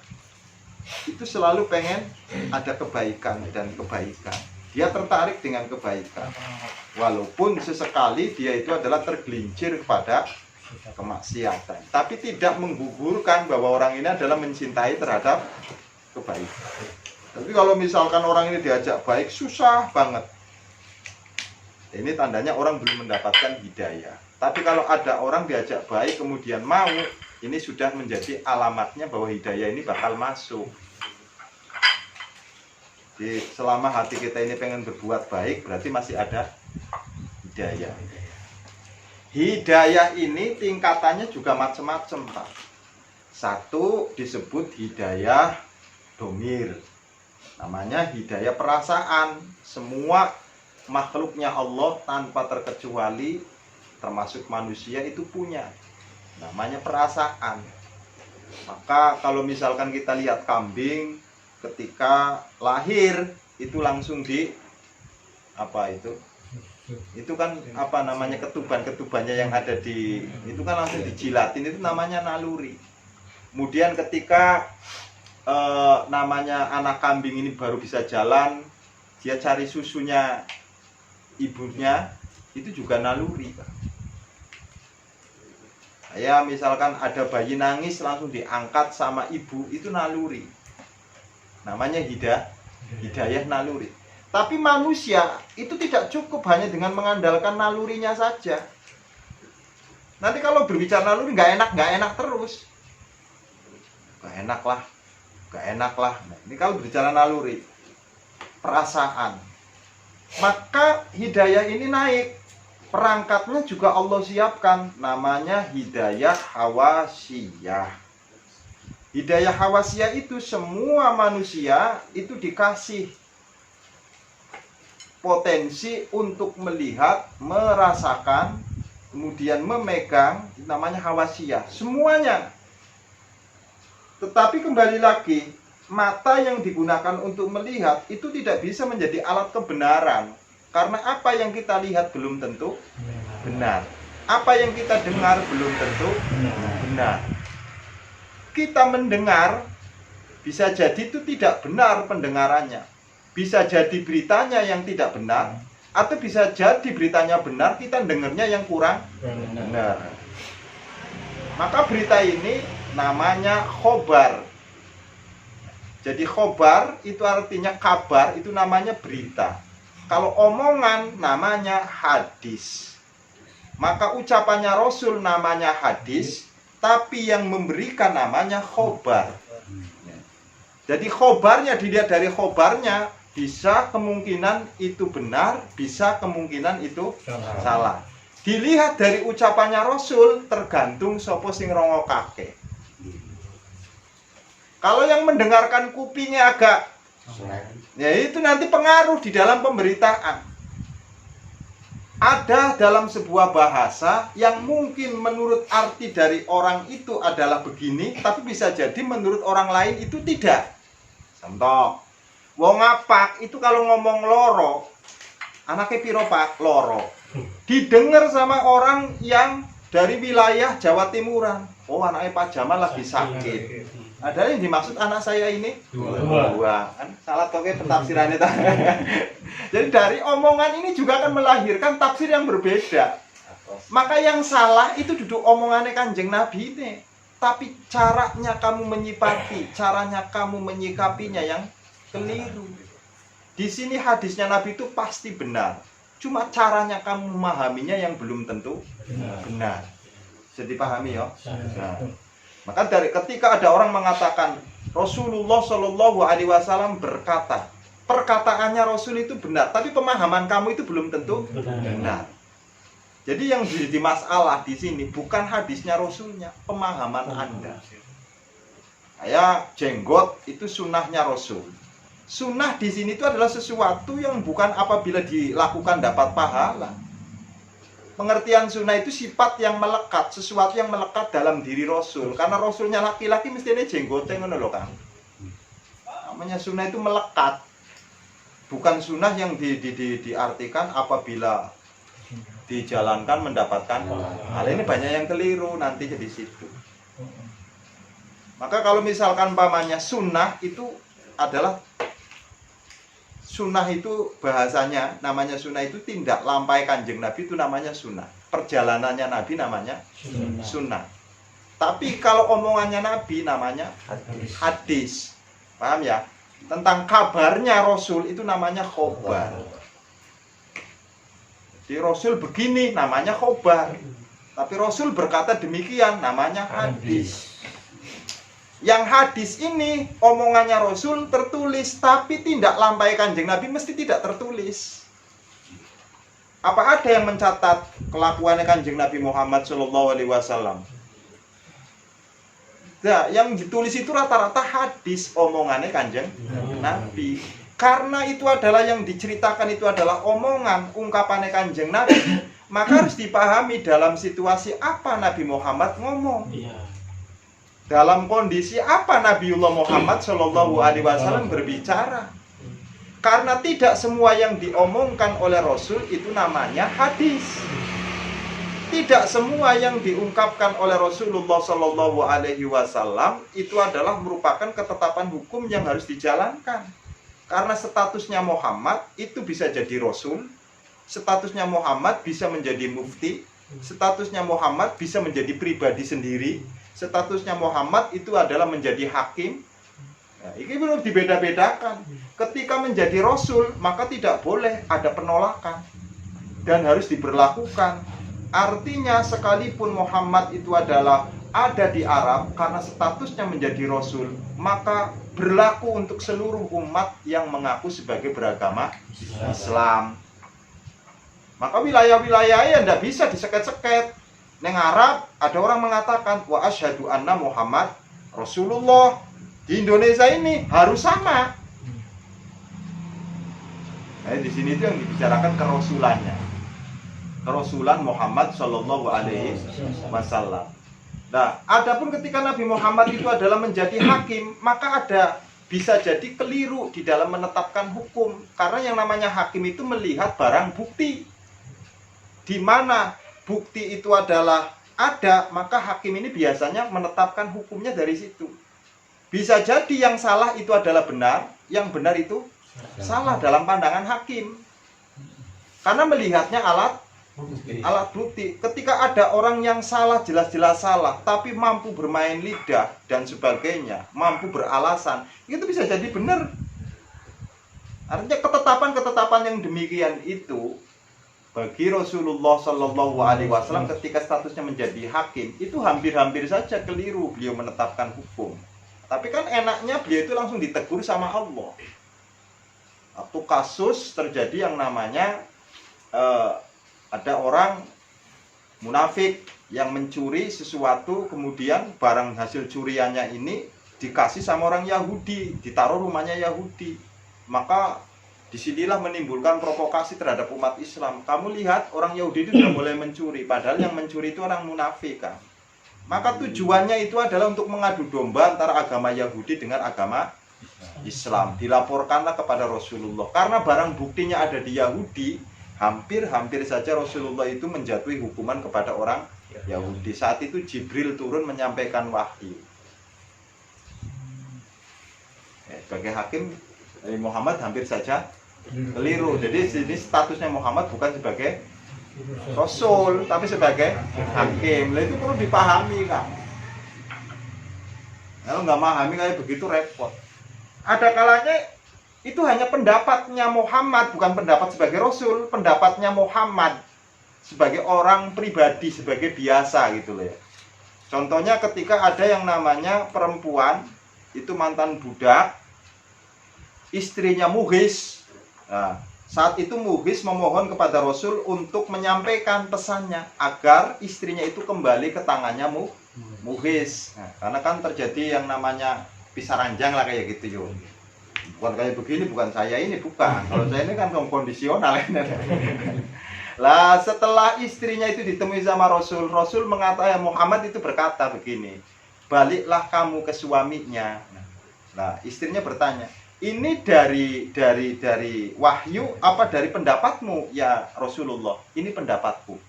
itu selalu pengen ada kebaikan dan kebaikan. Dia tertarik dengan kebaikan. Walaupun sesekali dia itu adalah tergelincir kepada kemaksiatan, tapi tidak menggugurkan bahwa orang ini adalah mencintai terhadap kebaikan. Tapi kalau misalkan orang ini diajak baik, susah banget. Ini tandanya orang belum mendapatkan hidayah. Tapi kalau ada orang diajak baik kemudian mau, ini sudah menjadi alamatnya bahwa hidayah ini bakal masuk. Jadi selama hati kita ini pengen berbuat baik, berarti masih ada hidayah. Hidayah ini tingkatannya juga macam-macam, Pak. Satu disebut hidayah domir. Namanya hidayah perasaan. Semua makhluknya Allah tanpa terkecuali, termasuk manusia itu punya. Namanya perasaan. Maka kalau misalkan kita lihat kambing ketika lahir itu langsung itu kan ketubannya yang ada di itu kan langsung dijilatin, itu namanya naluri. Kemudian ketika namanya anak kambing ini baru bisa jalan, dia cari susunya ibunya, itu juga naluri. Ya misalkan ada bayi nangis langsung diangkat sama ibu, itu naluri. Namanya hidayah naluri. Tapi manusia itu tidak cukup hanya dengan mengandalkan nalurinya saja. Nanti kalau berbicara naluri nggak enak terus. Nggak enak lah. Nah, ini kalau berbicara naluri. perasaan. Maka hidayah ini naik. Perangkatnya juga Allah siapkan, namanya hidayah hawasiyah. Hidayah hawasiyah itu semua manusia itu dikasih potensi untuk melihat, merasakan, kemudian memegang, namanya hawasiyah, semuanya. Tetapi kembali lagi, mata yang digunakan untuk melihat itu tidak bisa menjadi alat kebenaran. Karena apa yang kita lihat belum tentu benar. Apa yang kita dengar belum tentu benar. Kita mendengar, bisa jadi itu tidak benar pendengarannya. Bisa jadi beritanya yang tidak benar, atau bisa jadi beritanya benar, kita dengarnya yang kurang benar. Maka berita ini namanya khobar. Jadi khobar itu artinya kabar, itu namanya berita. Kalau omongan namanya hadis. Maka ucapannya Rasul namanya hadis, tapi yang memberikan namanya khobar. Jadi khobarnya dilihat dari khobarnya, bisa kemungkinan itu benar, bisa kemungkinan itu salah. Dilihat dari ucapannya Rasul, tergantung sopo sing rongokake. Kalau yang mendengarkan kupingnya agak, ya itu nanti pengaruh di dalam pemberitaan. Ada dalam sebuah bahasa yang mungkin menurut arti dari orang itu adalah begini, tapi bisa jadi menurut orang lain itu tidak. Contoh, wong ngapak itu kalau ngomong loro, anaknya piro pak loro, didengar sama orang yang dari wilayah Jawa Timuran. Oh, anaknya Pak Jamal lagi sakit. Ada yang dimaksud anak saya ini dua. Kan salah toke pentafsirannya. Jadi dari omongan ini juga akan melahirkan tafsir yang berbeda. Maka yang salah itu duduk omongannya Kanjeng Nabi ini, tapi caranya kamu menyikapi, caranya kamu menyikapinya yang keliru. Di sini hadisnya Nabi itu pasti benar, cuma caranya kamu memahaminya yang belum tentu benar. Jadi pahami ya. Nah, maka dari ketika ada orang mengatakan Rasulullah Shallallahu Alaihi Wasallam berkata, perkataannya Rasul itu benar, tapi pemahaman kamu itu belum tentu benar. Jadi yang jadi masalah di sini bukan hadisnya Rasulnya, pemahaman Anda. Kayak jenggot itu sunnahnya Rasul. Sunnah di sini itu adalah sesuatu yang bukan apabila dilakukan dapat pahala. Pengertian sunnah itu sifat yang melekat, sesuatu yang melekat dalam diri Rasul. Karena Rasulnya laki-laki mestinya jenggotnya ngono lho Kang. Namanya sunnah itu melekat. Bukan sunnah yang diartikan apabila dijalankan mendapatkan. Hal ini banyak yang keliru nanti jadi situ. Maka kalau misalkan pamannya sunnah itu adalah sunnah itu bahasanya, namanya sunnah itu tindak lampai Kanjeng Nabi itu namanya sunnah. Perjalanannya Nabi namanya sunnah. Tapi kalau omongannya Nabi namanya hadis. Paham ya? Tentang kabarnya Rasul itu namanya khobar. Jadi Rasul begini namanya khobar. Tapi Rasul berkata demikian namanya hadis. Yang hadis ini omongannya Rasul tertulis, tapi tindak lampai Kanjeng Nabi mesti tidak tertulis. Apa ada yang mencatat kelakuannya Kanjeng Nabi Muhammad Shallallahu Alaihi Wasallam? Nah, yang ditulis itu rata-rata hadis omongannya Kanjeng Nabi. Karena itu adalah yang diceritakan itu adalah omongan ungkapannya Kanjeng Nabi, maka harus dipahami dalam situasi apa Nabi Muhammad ngomong. Dalam kondisi apa Nabiullah Muhammad Shallallahu Alaihi Wasallam berbicara. Karena tidak semua yang diomongkan oleh Rasul itu namanya hadis. Tidak semua yang diungkapkan oleh Rasulullah Shallallahu Alaihi Wasallam itu adalah merupakan ketetapan hukum yang harus dijalankan. Karena statusnya Muhammad itu bisa jadi Rasul, statusnya Muhammad bisa menjadi mufti, statusnya Muhammad bisa menjadi pribadi sendiri, statusnya Muhammad itu adalah menjadi hakim. Nah, ini belum dibeda-bedakan. Ketika menjadi Rasul, maka tidak boleh ada penolakan dan harus diberlakukan. Artinya sekalipun Muhammad itu adalah ada di Arab karena statusnya menjadi rasul, maka berlaku untuk seluruh umat yang mengaku sebagai beragama Islam. Maka wilayah-wilayah yang tidak bisa diseket-seket. Neng Arab ada orang mengatakan wa asyhadu anna Muhammad Rasulullah. Di Indonesia ini harus sama. Nah, di sini itu yang dibicarakan kerasulannya. Kerasulan Muhammad Shallallahu Alaihi Wasallam. Nah, adapun ketika Nabi Muhammad itu adalah menjadi hakim, maka ada bisa jadi keliru di dalam menetapkan hukum. Karena yang namanya hakim itu melihat barang bukti. Di mana bukti itu adalah ada, maka hakim ini biasanya menetapkan hukumnya dari situ. Bisa jadi yang salah itu adalah benar, yang benar itu salah dalam pandangan hakim. Karena melihatnya alat bukti. Ketika ada orang yang salah, jelas-jelas salah, tapi mampu bermain lidah dan sebagainya, mampu beralasan, itu bisa jadi benar. Artinya ketetapan-ketetapan yang demikian itu bagi Rasulullah Shallallahu Alaihi Wasallam ketika statusnya menjadi hakim itu hampir-hampir saja keliru beliau menetapkan hukum. Tapi kan enaknya beliau itu langsung ditegur sama Allah. Waktu kasus terjadi yang namanya ada orang munafik yang mencuri sesuatu, kemudian barang hasil curiannya ini dikasih sama orang Yahudi, ditaruh rumahnya Yahudi. Maka disinilah menimbulkan provokasi terhadap umat Islam. Kamu lihat orang Yahudi itu sudah mulai mencuri, padahal yang mencuri itu orang munafik kan. Maka tujuannya itu adalah untuk mengadu domba antara agama Yahudi dengan agama Islam. Dilaporkanlah kepada Rasulullah. Karena barang buktinya ada di Yahudi, hampir saja Rasulullah itu menjatuhi hukuman kepada orang Yahudi. Saat itu Jibril turun menyampaikan wahyu. Sebagai hakim, Nabi Muhammad hampir saja keliru. Jadi ini statusnya Muhammad bukan sebagai Rasul, tapi sebagai hakim. Itu perlu dipahami kan. Kalau nggak memahami kayak begitu repot. Ada kalanya itu hanya pendapatnya Muhammad, bukan pendapat sebagai Rasul, pendapatnya Muhammad sebagai orang pribadi, sebagai biasa gitu loh ya. Contohnya ketika ada yang namanya perempuan itu mantan budak, istrinya Mughis. Nah, saat itu Mughis memohon kepada Rasul untuk menyampaikan pesannya agar istrinya itu kembali ke tangannya Mughis. Nah, karena kan terjadi yang namanya pisah ranjang lah kayak gitu yo. Bukan kayak begini, bukan saya ini, bukan. Kalau saya ini kan kondisional. Lah setelah istrinya itu ditemui sama Rasul, Rasul mengatakan Muhammad itu berkata begini, baliklah kamu ke suaminya. Nah, istrinya bertanya, ini dari wahyu apa dari pendapatmu ya Rasulullah? Ini pendapatku.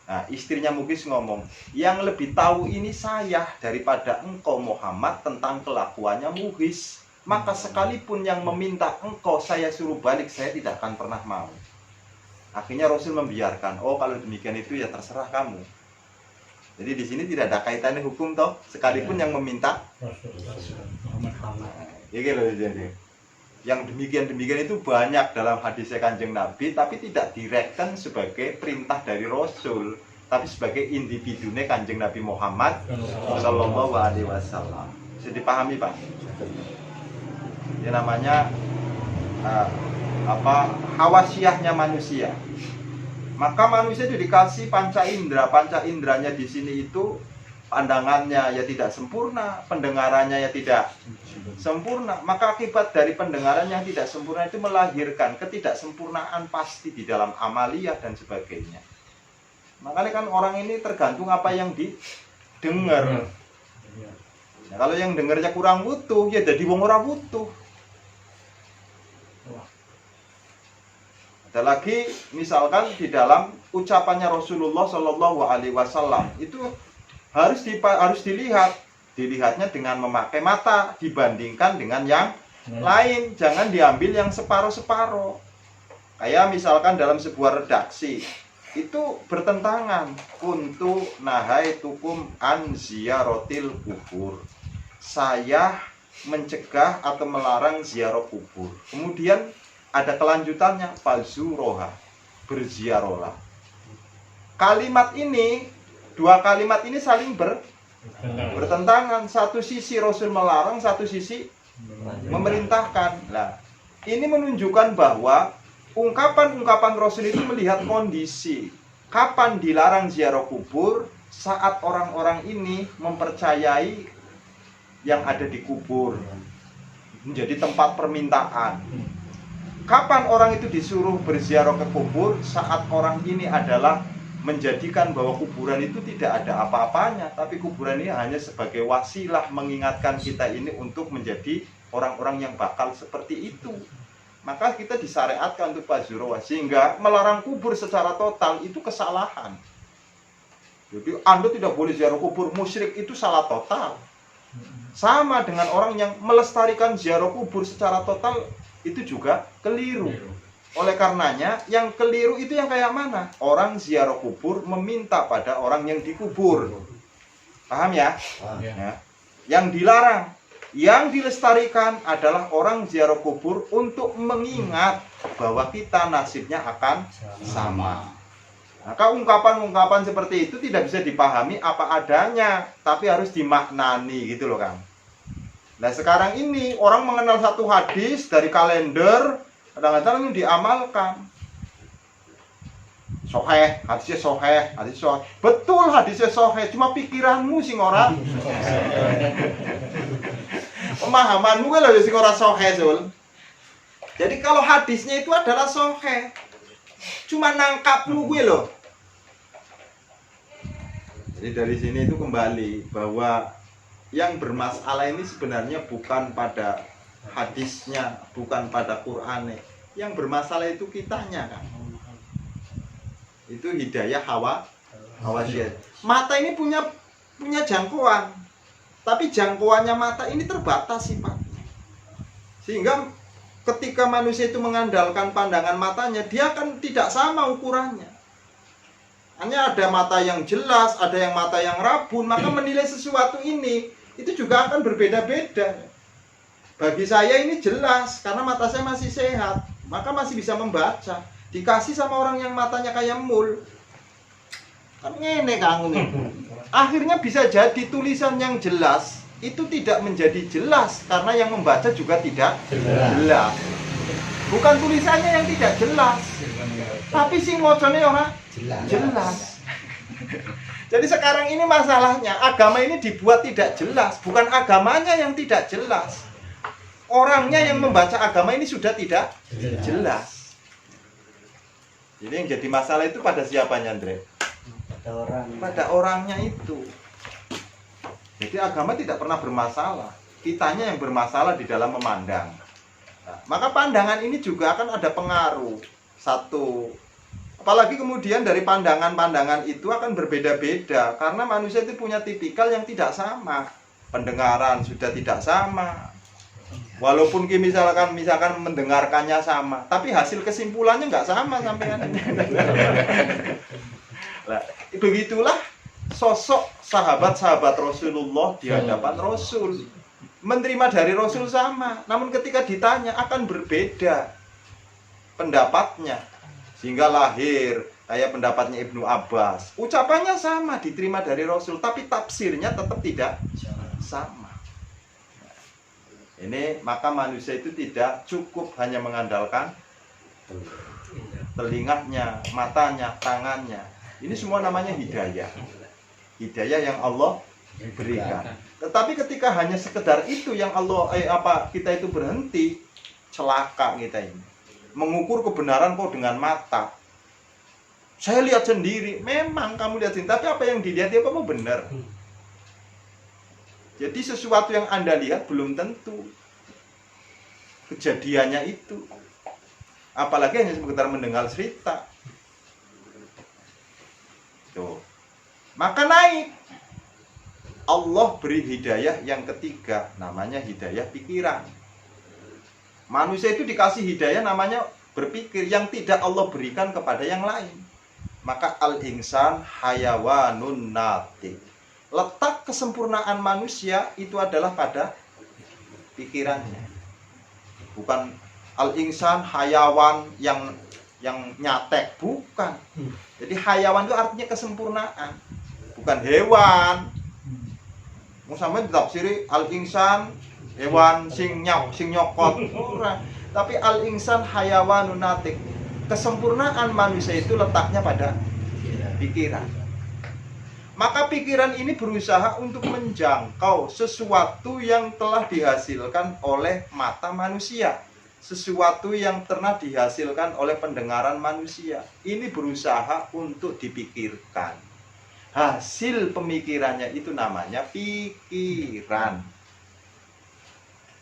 Nah, istrinya Mughis ngomong, yang lebih tahu ini saya daripada engkau Muhammad tentang kelakuannya Mughis. Maka sekalipun yang meminta engkau saya suruh balik, saya tidak akan pernah mau. Akhirnya Rasul membiarkan. Oh, kalau demikian itu ya terserah kamu. Jadi di sini tidak ada kaitannya hukum toh, sekalipun yang meminta. Ini loh jadi. Yang demikian itu banyak dalam hadis Kanjeng Nabi, tapi tidak direkten sebagai perintah dari Rasul, tapi sebagai individunya Kanjeng Nabi Muhammad Sallallahu Alaihi Wasallam. Bisa dipahami Pak? Ini namanya hawasiyahnya manusia. Maka manusia itu dikasih panca indera. Panca inderanya di sini itu pandangannya ya tidak sempurna, pendengarannya ya tidak sempurna. Maka akibat dari pendengaran yang tidak sempurna itu melahirkan ketidaksempurnaan pasti di dalam amaliyah dan sebagainya. Makanya kan orang ini tergantung apa yang didengar. Nah, kalau yang dengarnya kurang butuh, ya jadi wong ora butuh. Ada lagi misalkan di dalam ucapannya Rasulullah Shallallahu Alaihi Wasallam itu harus dilihatnya dengan memakai mata dibandingkan dengan yang lain. Jangan diambil yang separuh-separuh. Kayak misalkan dalam sebuah redaksi itu bertentangan kuntu nahaitukum an ziyarotil kubur. Saya mencegah atau melarang ziarah kubur. Kemudian ada kelanjutannya falzuroha, berziarolah. Kalimat ini, dua kalimat ini saling Bertentangan, satu sisi Rasul melarang, satu sisi memerintahkan. Nah, ini menunjukkan bahwa ungkapan-ungkapan Rasul itu melihat kondisi. Kapan dilarang ziarah kubur? Saat orang-orang ini mempercayai yang ada di kubur menjadi tempat permintaan. Kapan orang itu disuruh berziarah ke kubur? Saat orang ini adalah menjadikan bahwa kuburan itu tidak ada apa-apanya, tapi kuburan ini hanya sebagai wasilah mengingatkan kita ini untuk menjadi orang-orang yang bakal seperti itu. Maka kita disyariatkan untuk berziarah, sehingga melarang kubur secara total itu kesalahan. Jadi Anda tidak boleh ziarah kubur, musyrik, itu salah total. Sama dengan orang yang melestarikan ziarah kubur secara total, itu juga keliru. Oleh karenanya, yang keliru itu yang kayak mana? Orang ziarah kubur meminta pada orang yang dikubur. Paham ya? Ya. Yang dilarang, yang dilestarikan adalah orang ziarah kubur untuk mengingat bahwa kita nasibnya akan sama. Maka ungkapan-ungkapan seperti itu tidak bisa dipahami apa adanya, tapi harus dimaknani gitu loh, Kang. Nah, sekarang ini orang mengenal satu hadis dari kalender, kadang-kadang ini diamalkan. Soheh, hadisnya soheh, hadis soheh. Betul hadisnya soheh, cuma pikiranmu sing ora. Pemahamanmu kan lho sing ora soheh, Zul. Jadi kalau hadisnya itu adalah soheh, cuma nangkapmu gue loh. Jadi dari sini itu kembali bahwa yang bermasalah ini sebenarnya bukan pada hadisnya, bukan pada Qur'annya. Yang bermasalah itu kitanya, kan. Itu hidayah hawa syaitan. Mata ini punya jangkauan, tapi jangkauannya mata ini terbatas sifatnya. Sehingga ketika manusia itu mengandalkan pandangan matanya, dia akan tidak sama ukurannya. Hanya ada mata yang jelas, ada yang mata yang rabun, maka menilai sesuatu ini itu juga akan berbeda-beda. Bagi saya ini jelas karena mata saya masih sehat, maka masih bisa membaca. Dikasih sama orang yang matanya kayak mul, kan ngene Kang. Akhirnya bisa jadi tulisan yang jelas itu tidak menjadi jelas karena yang membaca juga tidak jelas. Bukan tulisannya yang tidak jelas, tapi sing wacane ora jelas. Jadi sekarang ini masalahnya, agama ini dibuat tidak jelas, bukan agamanya yang tidak jelas. Orangnya yang membaca agama ini sudah tidak jelas. Jadi yang jadi masalah itu pada siapanya, Andre? Pada orangnya itu. Jadi agama tidak pernah bermasalah, kitanya yang bermasalah di dalam memandang. Nah, maka pandangan ini juga akan ada pengaruh. Satu, apalagi kemudian dari pandangan-pandangan itu akan berbeda-beda karena manusia itu punya tipikal yang tidak sama. Pendengaran sudah tidak sama. Walaupun misalkan mendengarkannya sama, tapi hasil kesimpulannya nggak sama sampean. Nah, begitulah sosok sahabat-sahabat Rasulullah di hadapan Rasul. Menerima dari Rasul sama, namun ketika ditanya akan berbeda pendapatnya. Sehingga lahir kayak pendapatnya Ibnu Abbas. Ucapannya sama, diterima dari Rasul, tapi tafsirnya tetap tidak sama. Ini maka manusia itu tidak cukup hanya mengandalkan telinganya, matanya, tangannya. Ini semua namanya hidayah. Hidayah yang Allah berikan. Tetapi ketika hanya sekedar itu yang Allah kita itu berhenti, celaka kita ini. Mengukur kebenaran kok dengan mata. Saya lihat sendiri, memang kamu lihat sendiri, tapi apa yang dilihat dia apa benar. Jadi sesuatu yang Anda lihat belum tentu kejadiannya itu. Apalagi hanya sekedar mendengar cerita. Tuh. Maka naik. Allah beri hidayah yang ketiga, namanya hidayah pikiran. Manusia itu dikasih hidayah namanya berpikir yang tidak Allah berikan kepada yang lain. Maka al-insan hayawanun natik. Letak kesempurnaan manusia itu adalah pada pikirannya. Bukan al-insan hayawan yang nyatek, bukan. Jadi hayawan itu artinya kesempurnaan, bukan hewan. Mau sampe ditafsiri al-insan hewan sing nyokot ora. Tapi al-insan hayawanun natik. Kesempurnaan manusia itu letaknya pada pikiran. Maka pikiran ini berusaha untuk menjangkau sesuatu yang telah dihasilkan oleh mata manusia, sesuatu yang pernah dihasilkan oleh pendengaran manusia. Ini berusaha untuk dipikirkan. Hasil pemikirannya itu namanya pikiran.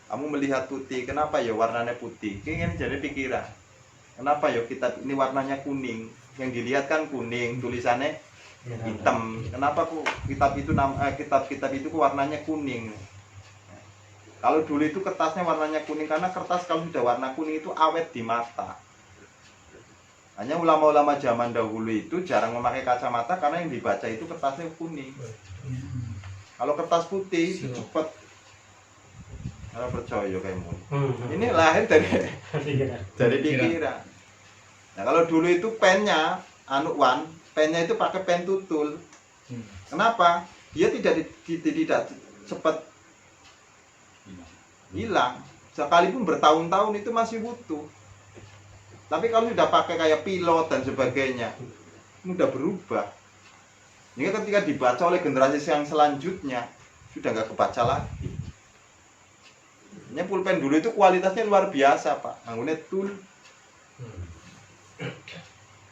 Kamu melihat putih, kenapa ya warnanya putih? Ingin jadi pikiran. Kenapa ya kitab ini warnanya kuning? Yang dilihat kan kuning, tulisannya hitam. Kenapa kok kitab itu kitab-kitab itu warnanya kuning? Kalau dulu itu kertasnya warnanya kuning karena kertas kalau sudah warna kuning itu awet di mata. Hanya ulama-ulama zaman dahulu itu jarang memakai kacamata karena yang dibaca itu kertasnya kuning. Kalau kertas putih itu cepat. Kalau percaya kamu. Ini lahir dari pikiran. Nah kalau dulu itu pennya pennya itu pakai pen tutul. Kenapa? Dia tidak cepat hilang. Sekalipun bertahun-tahun itu masih butuh. Tapi kalau sudah pakai kayak pilot dan sebagainya, mudah berubah. Jadi ketika dibaca oleh generasi yang selanjutnya, sudah nggak kebaca lagi. Ini pulpen dulu itu kualitasnya luar biasa, Pak. Anggunnya tul.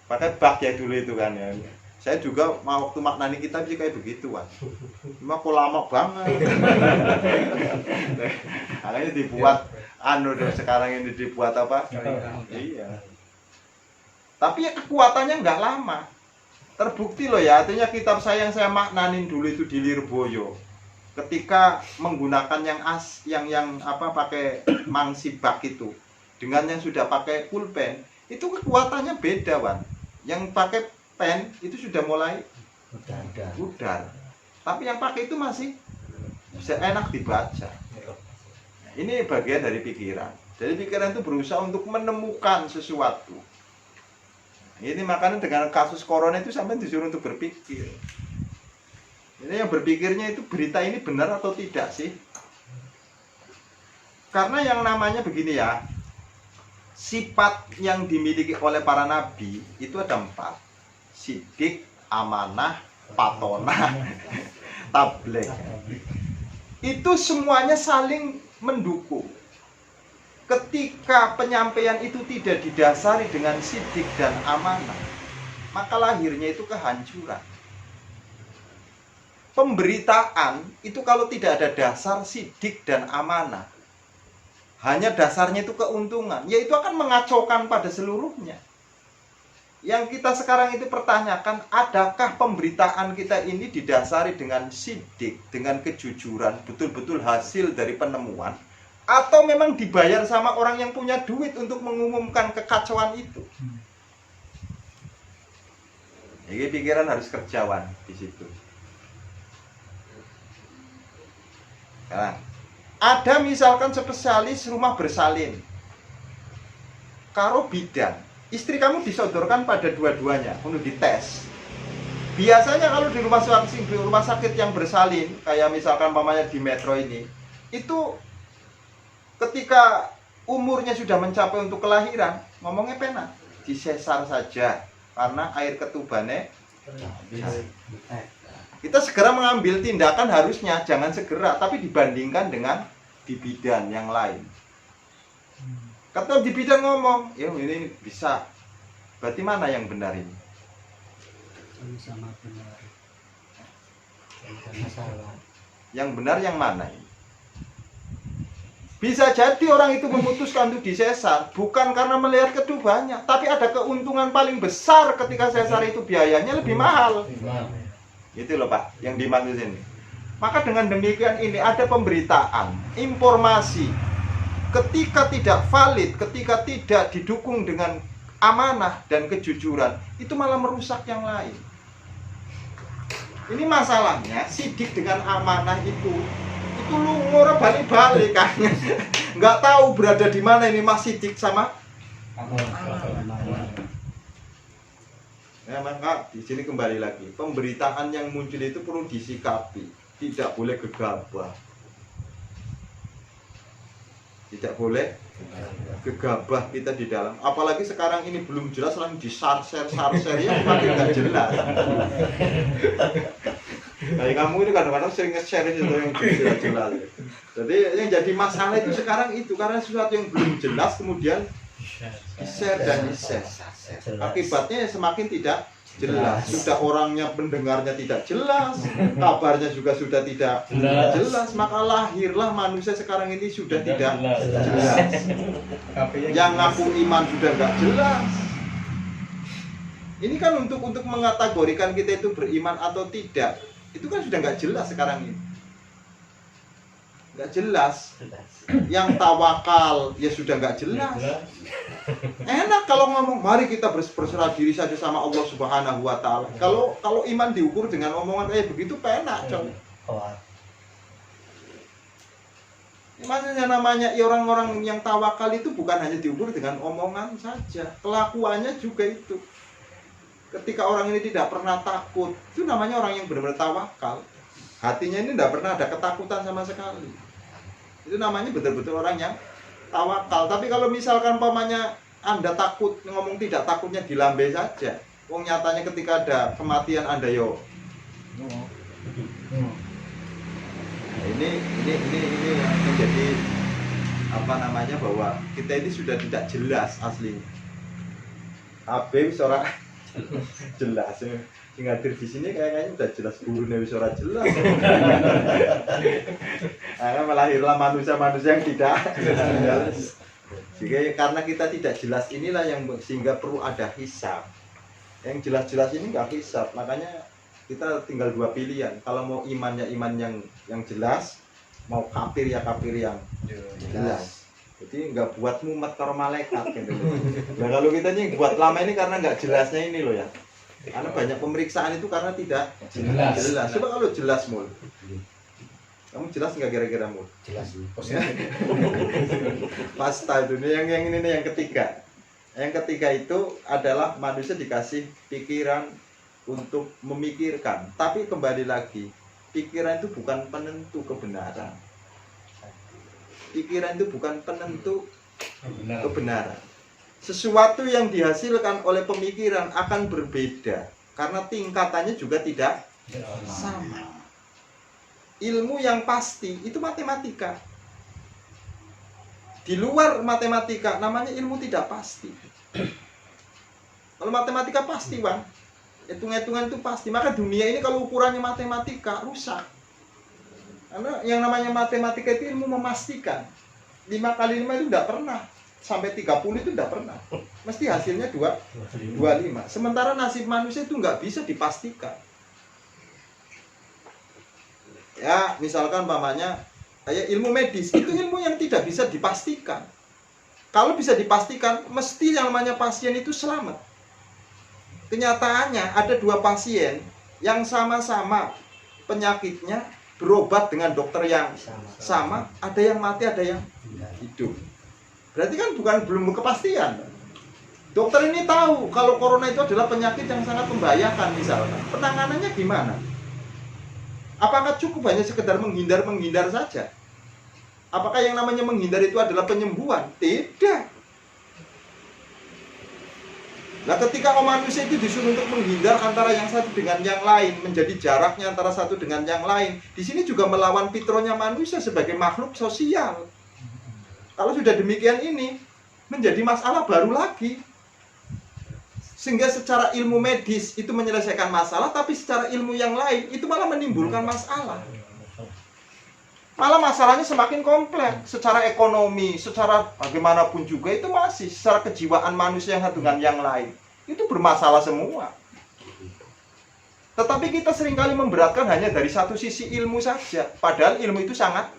Pakai bak ya dulu itu kan ya. Saya juga mau waktu maknani kitab sih kayak begitu kan. Cuma kok lama banget. Makanya dibuat sekarang ini dibuat apa? Iya. Tapi ya kekuatannya nggak lama. Terbukti loh ya, artinya kitab saya yang saya maknanin dulu itu di Lirboyo. Ketika menggunakan yang pakai mangsi bak itu dengan yang sudah pakai pulpen, itu kekuatannya beda, Wan. Yang pakai pen itu sudah mulai pudar. Tapi yang pakai itu masih bisa enak dibaca. Nah, ini bagian dari pikiran. Jadi pikiran itu berusaha untuk menemukan sesuatu. Ini makanya dengan kasus corona itu sampai disuruh untuk berpikir. Ini yang berpikirnya itu berita ini benar atau tidak sih? Karena yang namanya begini ya, sifat yang dimiliki oleh para nabi itu ada 4. Sidik, amanah, patonah, tabligh. Itu semuanya saling mendukung. Ketika penyampaian itu tidak didasari dengan sidik dan amanah, maka lahirnya itu kehancuran. Pemberitaan itu kalau tidak ada dasar sidik dan amanah, hanya dasarnya itu keuntungan, yaitu akan mengacaukan pada seluruhnya. Yang kita sekarang itu pertanyakan, adakah pemberitaan kita ini didasari dengan sidik, dengan kejujuran, betul-betul hasil dari penemuan, atau memang dibayar sama orang yang punya duit untuk mengumumkan kekacauan itu? Jadi pikiran harus kerjawan di situ. Sekarang, ada misalkan spesialis rumah bersalin, karo bidan, istri kamu disodorkan pada dua-duanya untuk dites. Biasanya kalau di rumah sakit yang bersalin, kayak misalkan pamannya di Metro ini, itu ketika umurnya sudah mencapai untuk kelahiran, ngomongnya pena, disesar saja karena air ketubannya. Kita segera mengambil tindakan harusnya, jangan segera, tapi dibandingkan dengan di bidan yang lain. Kata di bidan ngomong, ya ini bisa. Berarti mana yang benar ini? Sama benar. Masalah. Yang benar yang mana ini? Bisa jadi orang itu memutuskan untuk disesar bukan karena melihat ketubannya, tapi ada keuntungan paling besar ketika sesar itu biayanya lebih mahal. Itu loh Pak, yang dimaksud ini. Maka dengan demikian ini ada pemberitaan, informasi. Ketika tidak valid, ketika tidak didukung dengan amanah dan kejujuran, itu malah merusak yang lain. Ini masalahnya, sidik dengan amanah itu lumur balik-balik kan. Nggak tahu berada di mana ini Mas Sidik sama ya, maka di sini kembali lagi, pemberitaan yang muncul itu perlu disikapi tidak boleh gegabah. Tidak boleh gegabah kita di dalam. Apalagi sekarang ini belum jelas, langsung di-share ya makin nggak jelas. Kayak kamu ini kadang-kadang sering nge-share itu yang tidak jelas. Jadi yang jadi masalah itu sekarang itu karena sesuatu yang belum jelas kemudian di-share dan di-share. Akibatnya semakin tidak jelas. Sudah orangnya pendengarnya tidak jelas, kabarnya juga sudah tidak jelas, maka lahirlah manusia sekarang ini sudah tidak jelas. Yang ngaku iman sudah nggak jelas. Ini kan untuk mengategorikan kita itu beriman atau tidak, itu kan sudah nggak jelas sekarang ini. Nggak jelas. Yang tawakal ya sudah nggak jelas. Enak kalau ngomong mari kita berserah diri saja sama Allah Subhanahu wa taala. Kalau iman diukur dengan omongan kayak begitu penak, coy. Maksudnya namanya orang-orang yang tawakal itu bukan hanya diukur dengan omongan saja, kelakuannya juga itu. Ketika orang ini tidak pernah takut, itu namanya orang yang benar-benar tawakal. Hatinya ini tidak pernah ada ketakutan sama sekali. Itu namanya betul-betul orang yang tawakal. Tapi kalau misalkan pamannya Anda takut, ngomong tidak takutnya di lambe saja. Wong nyatanya ketika ada kematian Anda yo. Nah, ini yang menjadi apa namanya bahwa kita ini sudah tidak jelas aslinya. AB wis ora jelas. Sing hadir di sini kayaknya udah jelas gurune wis ora jelas. Karena melahirlah manusia-manusia yang tidak jelas. Jadi karena kita tidak jelas inilah yang sehingga perlu ada hisab. Yang jelas-jelas ini nggak hisab, makanya kita tinggal dua pilihan. Kalau mau imannya iman yang jelas, mau kafir ya kafir yang jelas. Jadi nggak buat mumet karo malaikat gitu. Nah kalau kita nih buat lama ini karena nggak jelasnya ini loh ya. Karena banyak pemeriksaan itu karena tidak jelas. Coba kalau jelas mul. Kamu jelas nggak kira-kira mul? Jelas. Pasta itu nih yang ini nih yang ketiga. Yang ketiga itu adalah manusia dikasih pikiran untuk memikirkan. Tapi kembali lagi, pikiran itu bukan penentu kebenaran. Pikiran itu bukan penentu kebenaran. Sesuatu yang dihasilkan oleh pemikiran akan berbeda karena tingkatannya juga tidak sama. Ilmu yang pasti itu matematika. Di luar matematika namanya ilmu tidak pasti. Kalau matematika pasti, Bang. Hitung-hitungan itu pasti. Maka dunia ini kalau ukurannya matematika rusak. Karena yang namanya matematika itu ilmu memastikan. 5 kali 5 itu tidak pernah. Sampai 30 itu tidak pernah. Mesti hasilnya 25. Sementara nasib manusia itu nggak bisa dipastikan. Ya, misalkan pamannya kayak ilmu medis, itu ilmu yang tidak bisa dipastikan. Kalau bisa dipastikan, mesti yang namanya pasien itu selamat. Kenyataannya ada 2 pasien yang sama-sama penyakitnya berobat dengan dokter yang sama, ada yang mati, ada yang hidup. Berarti kan belum kepastian. Dokter ini tahu kalau corona itu adalah penyakit yang sangat membahayakan misalkan. Penanganannya gimana? Apakah cukup hanya sekedar menghindar saja? Apakah yang namanya menghindar itu adalah penyembuhan? Tidak. Nah, ketika manusia itu disuruh untuk menghindar antara yang satu dengan yang lain, menjadi jaraknya antara satu dengan yang lain, di sini juga melawan fitrahnya manusia sebagai makhluk sosial. Kalau sudah demikian ini menjadi masalah baru lagi. Sehingga secara ilmu medis itu menyelesaikan masalah, tapi secara ilmu yang lain itu malah menimbulkan masalah. Malah masalahnya semakin kompleks. Secara ekonomi, secara bagaimanapun juga itu masih secara kejiwaan manusia yang satu dengan yang lain itu bermasalah semua. Tetapi kita seringkali memberatkan hanya dari satu sisi ilmu saja, padahal ilmu itu sangat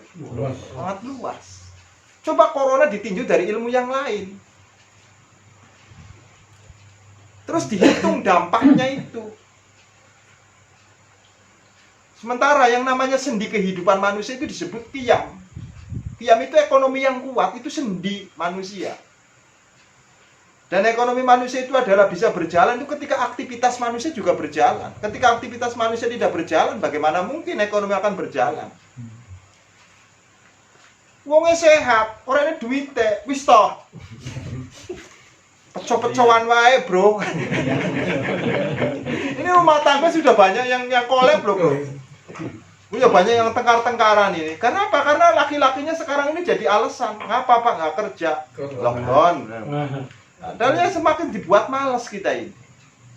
luas. Coba corona ditinjau dari ilmu yang lain. Terus dihitung dampaknya itu. Sementara yang namanya sendi kehidupan manusia itu disebut qiyam. Qiyam itu ekonomi yang kuat, itu sendi manusia. Dan ekonomi manusia itu adalah bisa berjalan itu ketika aktivitas manusia juga berjalan. Ketika aktivitas manusia tidak berjalan, bagaimana mungkin ekonomi akan berjalan? Wongnya sehat, orangnya duitnya, wis toh. Peco-pecoan wae, bro. Ini rumah tangga sudah banyak yang kolab loh, bro. Udah banyak yang tengkar-tengkaran ini. Karena apa? Karena laki-lakinya sekarang ini jadi alasan. Ngapa Pak nggak kerja? Lockdown. Padahal semakin dibuat malas kita ini.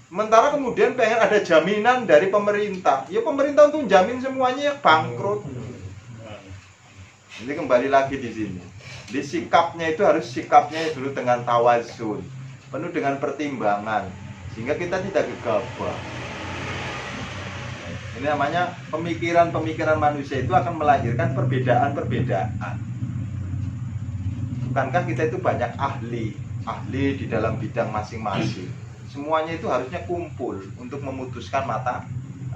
Sementara kemudian pengen ada jaminan dari pemerintah. Ya pemerintah untuk jamin semuanya yang bangkrut. Ini kembali lagi di sini. Di sikapnya itu harus sikapnya dulu dengan tawazun, penuh dengan pertimbangan, sehingga kita tidak gegabah. Ini namanya pemikiran-pemikiran manusia itu akan melahirkan perbedaan-perbedaan. Bukankah kita itu banyak ahli di dalam bidang masing-masing. Semuanya itu harusnya kumpul untuk memutuskan mata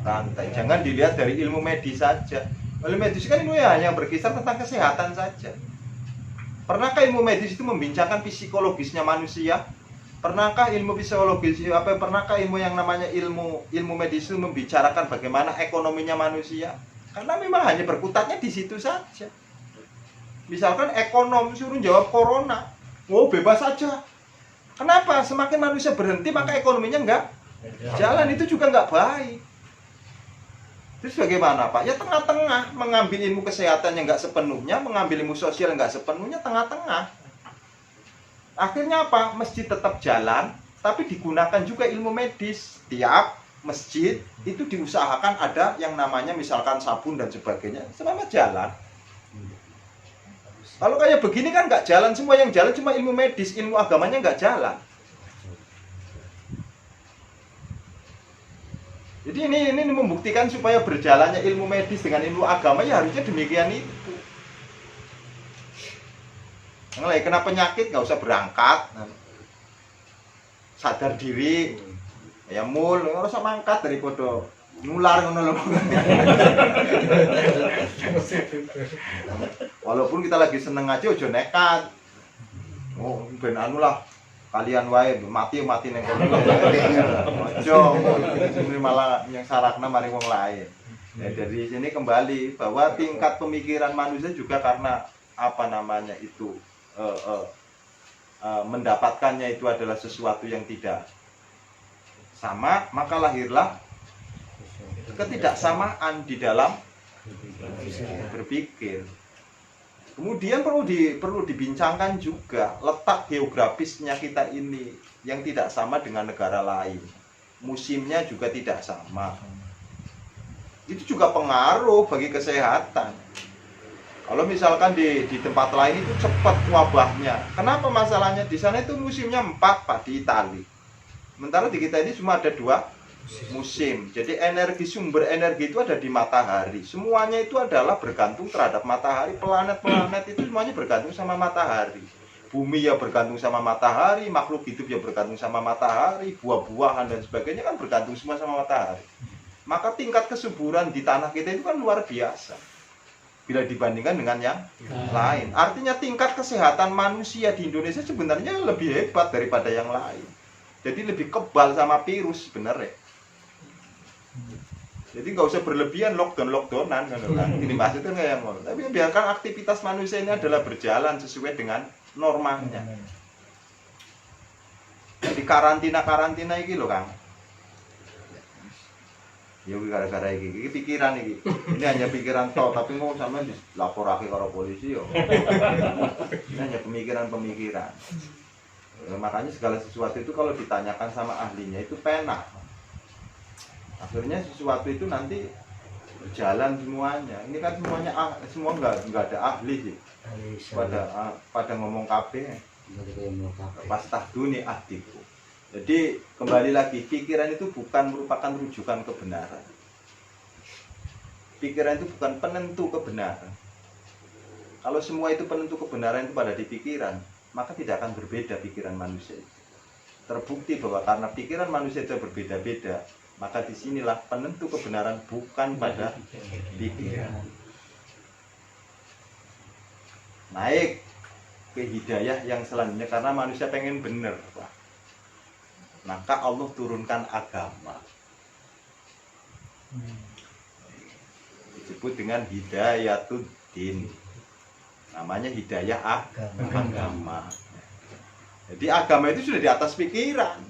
rantai. Jangan dilihat dari ilmu medis saja. Ilmu medis kan ilmu ya hanya berkisar tentang kesehatan saja. Pernahkah ilmu medis itu membincangkan psikologisnya manusia? Pernahkah ilmu psikologis pernahkah ilmu yang namanya ilmu medis itu membicarakan bagaimana ekonominya manusia? Karena memang hanya berkutatnya di situ saja. Misalkan ekonom suruh jawab corona, bebas saja. Kenapa? Semakin manusia berhenti maka ekonominya enggak jalan, itu juga enggak baik. Terus bagaimana Pak? Ya tengah-tengah, mengambil ilmu kesehatan yang enggak sepenuhnya, mengambil ilmu sosial yang enggak sepenuhnya, tengah-tengah. Akhirnya apa? Masjid tetap jalan, tapi digunakan juga ilmu medis. Tiap masjid itu diusahakan ada yang namanya misalkan sabun dan sebagainya, selama jalan. Kalau kayak begini kan nggak jalan, semua yang jalan cuma ilmu medis, ilmu agamanya nggak jalan. Jadi ini membuktikan supaya berjalannya ilmu medis dengan ilmu agama ya harusnya demikian itu. Yang lain kena penyakit nggak usah berangkat, sadar diri, ya mul, nggak usah mangkat dari kodo nular ngono lho. Walaupun kita lagi seneng aja ojo nekat. Oh, ben anu lah. Kalian wae mati neng kono. Ojo, ini malah yang sarakna mari wong lain. Ya, dari sini kembali bahwa tingkat pemikiran manusia juga karena apa namanya itu mendapatkannya itu adalah sesuatu yang tidak sama, maka lahirlah ketidaksamaan di dalam berpikir. Kemudian perlu dibincangkan juga letak geografisnya kita ini yang tidak sama dengan negara lain. Musimnya juga tidak sama. Itu juga pengaruh bagi kesehatan. Kalau misalkan di tempat lain itu cepat wabahnya. Kenapa masalahnya? Di sana itu musimnya 4 Pak, di Itali. Sementara di kita ini cuma ada 2 musim. Jadi sumber energi itu ada di matahari. Semuanya itu adalah bergantung terhadap matahari. Planet-planet itu semuanya bergantung sama matahari. Bumi ya bergantung sama matahari, makhluk hidup ya bergantung sama matahari, buah-buahan dan sebagainya kan bergantung semua sama matahari. Maka tingkat kesuburan di tanah kita itu kan luar biasa bila dibandingkan dengan yang lain. Artinya tingkat kesehatan manusia di Indonesia sebenarnya lebih hebat daripada yang lain. Jadi lebih kebal sama virus sebenarnya. Jadi nggak usah berlebihan lockdownan kan? Ini maksudnya kayak yang mau. Tapi biarkan aktivitas manusia ini adalah berjalan sesuai dengan normanya. Jadi karantina ini loh Kang. Ya gara-gara ini pikiran ini. Ini hanya pikiran toh, tapi mau sama dilaporake karo polisi yo. Ini hanya pemikiran. Makanya segala sesuatu itu kalau ditanyakan sama ahlinya itu penak. Akhirnya sesuatu itu nanti berjalan semuanya. Ini kan semuanya semua nggak ada ahli sih. Pada ngomong KB. Pas tahduni ahdiku. Jadi kembali lagi, pikiran itu bukan merupakan rujukan kebenaran. Pikiran itu bukan penentu kebenaran. Kalau semua itu penentu kebenaran itu pada di pikiran, maka tidak akan berbeda pikiran manusia itu. Terbukti bahwa karena pikiran manusia itu berbeda-beda, maka disinilah penentu kebenaran bukan pada pikiran. Naik ke hidayah yang selanjutnya karena manusia pengen benar, Pak. maka Allah turunkan agama. Disebut dengan hidayatuddin. Namanya hidayah agama. Jadi agama itu sudah di atas pikiran.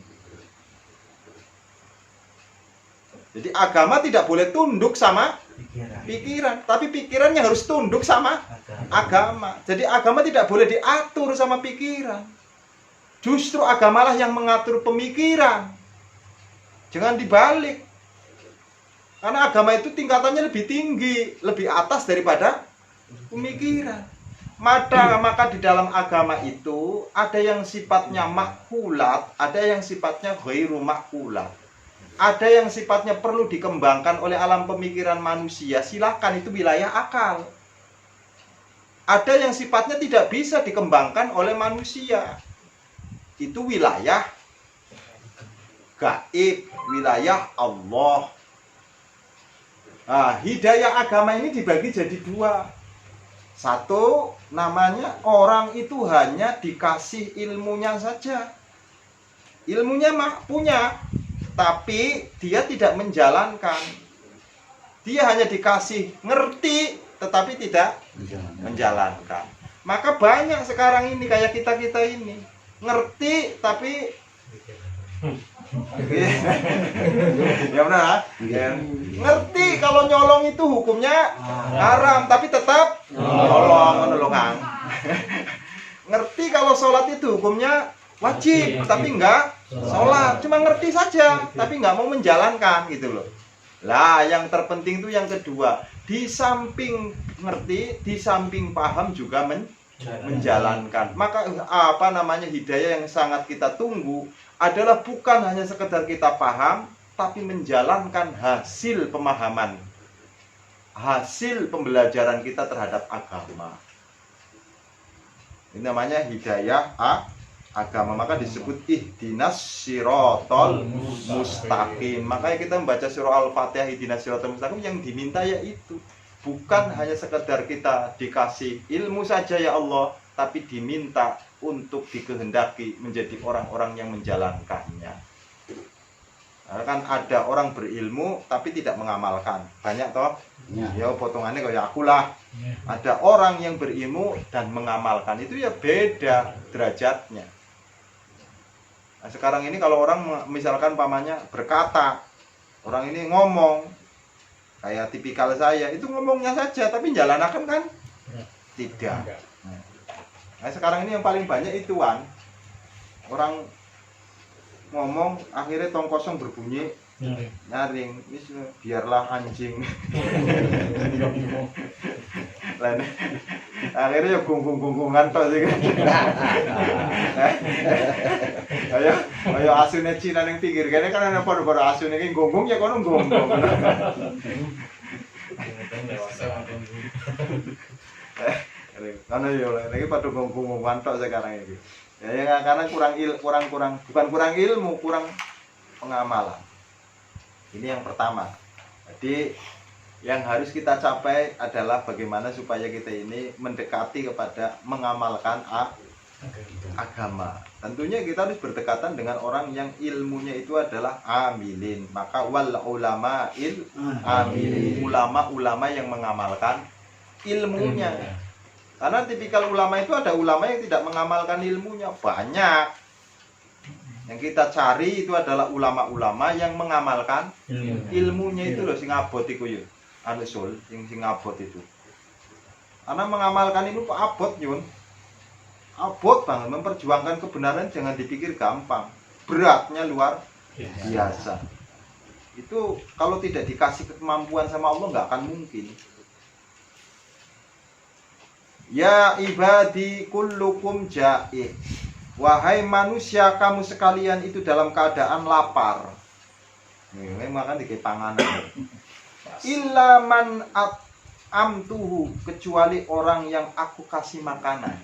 Jadi agama tidak boleh tunduk sama pikiran, tapi pikirannya harus tunduk sama agama. Jadi agama tidak boleh diatur sama pikiran. Justru agamalah yang mengatur pemikiran. Jangan dibalik. Karena agama itu tingkatannya lebih tinggi, lebih atas daripada pemikiran. Maka di dalam agama itu ada yang sifatnya makhulat, ada yang sifatnya ghairu makhulat. Ada yang sifatnya perlu dikembangkan oleh alam pemikiran manusia, silakan, itu wilayah akal. Ada yang sifatnya tidak bisa dikembangkan oleh manusia, itu wilayah gaib, wilayah Allah. Nah, hidayah agama ini dibagi jadi dua. Satu, namanya orang itu hanya dikasih ilmunya saja. Ilmunya punya, tapi dia tidak menjalankan. Dia hanya dikasih ngerti, tetapi tidak menjalankan. Maka banyak sekarang ini kayak kita-kita ini, ngerti tapi ya benar, ngerti kalau nyolong itu hukumnya haram, tapi tetap nyolong. Ngerti kalau sholat itu hukumnya wajib, tapi enggak sholat, cuma ngerti saja, tapi enggak mau menjalankan gitu loh. Lah, yang terpenting itu yang kedua, di samping ngerti, di samping paham juga menjalankan. Maka hidayah yang sangat kita tunggu adalah bukan hanya sekedar kita paham, tapi menjalankan hasil pemahaman, hasil pembelajaran kita terhadap agama. Ini namanya hidayah agama. Maka disebut ihdinas sirotol mustaqim. Makanya kita membaca surah Al-Fatihah, ihdinas sirotol mustaqim, yang diminta yaitu bukan hanya sekedar kita dikasih ilmu saja ya Allah, tapi diminta untuk dikehendaki menjadi orang-orang yang menjalankannya. Karena kan ada orang berilmu tapi tidak mengamalkan. Banyak toh? Ya potongannya kayak aku lah. Ada orang yang berilmu dan mengamalkan, itu ya beda derajatnya. Nah, sekarang ini kalau orang misalkan pamannya berkata, orang ini ngomong kayak tipikal saya, itu ngomongnya saja tapi jalankan kan tidak. Nah, sekarang ini yang paling banyak ituan, orang ngomong akhirnya tong kosong berbunyi nyaring, biarlah anjing. Akhirnya ya gunggung-gunggungan toh sih. Ayo asune Cina ning pinggir kene kan ana padha-padha asune iki gunggung ya kono gunggung. Karena ya lagi pada gunggung tok sekarang ini. Ya karena bukan kurang ilmu, kurang pengamalan. Ini yang pertama. Jadi yang harus kita capai adalah bagaimana supaya kita ini mendekati kepada mengamalkan agama. Tentunya kita harus berdekatan dengan orang yang ilmunya itu adalah amilin. Maka wal ulama amilin, ulama-ulama yang mengamalkan ilmunya. Karena tipikal ulama itu ada ulama yang tidak mengamalkan ilmunya, banyak. Yang kita cari itu adalah ulama-ulama yang mengamalkan ilmunya itu loh, sing abot iku yo. Anu sul, sing abot itu. Karena mengamalkan itu abot yun. Abot banget, memperjuangkan kebenaran jangan dipikir gampang. Beratnya luar biasa. Itu kalau tidak dikasih kemampuan sama Allah nggak akan mungkin. Ya ibadi kullukum ja'i. Wahai manusia, kamu sekalian itu dalam keadaan lapar. Memang kan dikasih panganan. Illa man amtuhu, kecuali orang yang aku kasih makanan.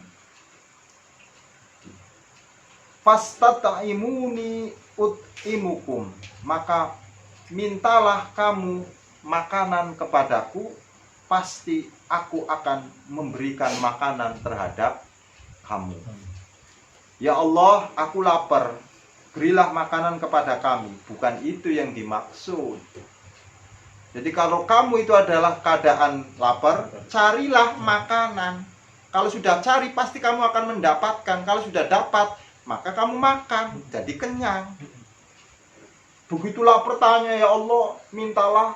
Fastata'imuni ut'imukum, maka mintalah kamu makanan kepadaku, pasti aku akan memberikan makanan terhadap kamu. Ya Allah, aku lapar, berilah makanan kepada kami. Bukan itu yang dimaksud. Jadi kalau kamu itu adalah keadaan lapar, carilah makanan. Kalau sudah cari, pasti kamu akan mendapatkan. Kalau sudah dapat, maka kamu makan, jadi kenyang. Begitulah pertanyaan, ya Allah, mintalah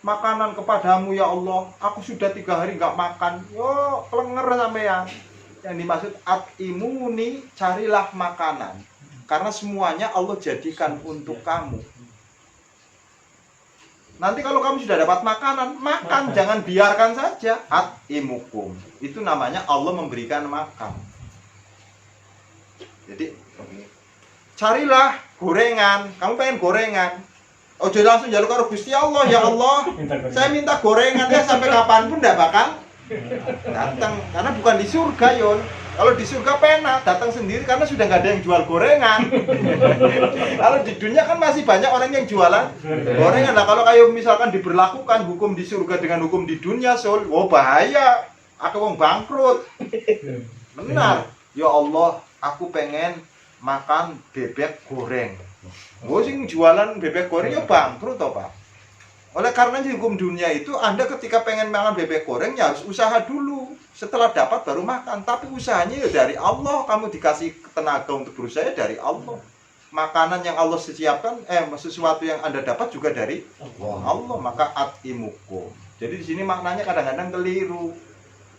makanan kepadamu ya Allah. Aku sudah 3 hari nggak makan. Yo, kelenger sampean. Yang dimaksud at-imuni, carilah makanan. Karena semuanya Allah jadikan untuk kamu. Nanti kalau kamu sudah dapat makanan, makan, jangan biarkan saja. At-imukum. Itu namanya Allah memberikan makan. Jadi, carilah gorengan. Kamu pengen gorengan. Oh, jadi langsung jaluk karo Gusti Allah, ya Allah. Saya minta gorengan ya sampai kapanpun tidak bakal datang. Karena bukan di surga, Yon. Kalau di surga pena datang sendiri karena sudah nggak ada yang jual gorengan. Kalau di dunia kan masih banyak orang yang jualan gorengan. Nah, kalau kayak misalkan diberlakukan hukum di surga dengan hukum di dunia, bahaya. Aku wong bangkrut. Benar. Ya Allah, aku pengen makan bebek goreng. Oh, sing jualan bebek goreng ya bangkrut toh, Pak. Oleh karena hukum dunia itu, Anda ketika pengen makan bebek goreng ya harus usaha dulu. Setelah dapat baru makan. Tapi usahanya ya dari Allah. Kamu dikasih tenaga untuk berusaha dari Allah. Makanan yang Allah siapkan, sesuatu yang Anda dapat juga dari Allah. Maka at-imukum. Jadi di sini maknanya kadang-kadang keliru.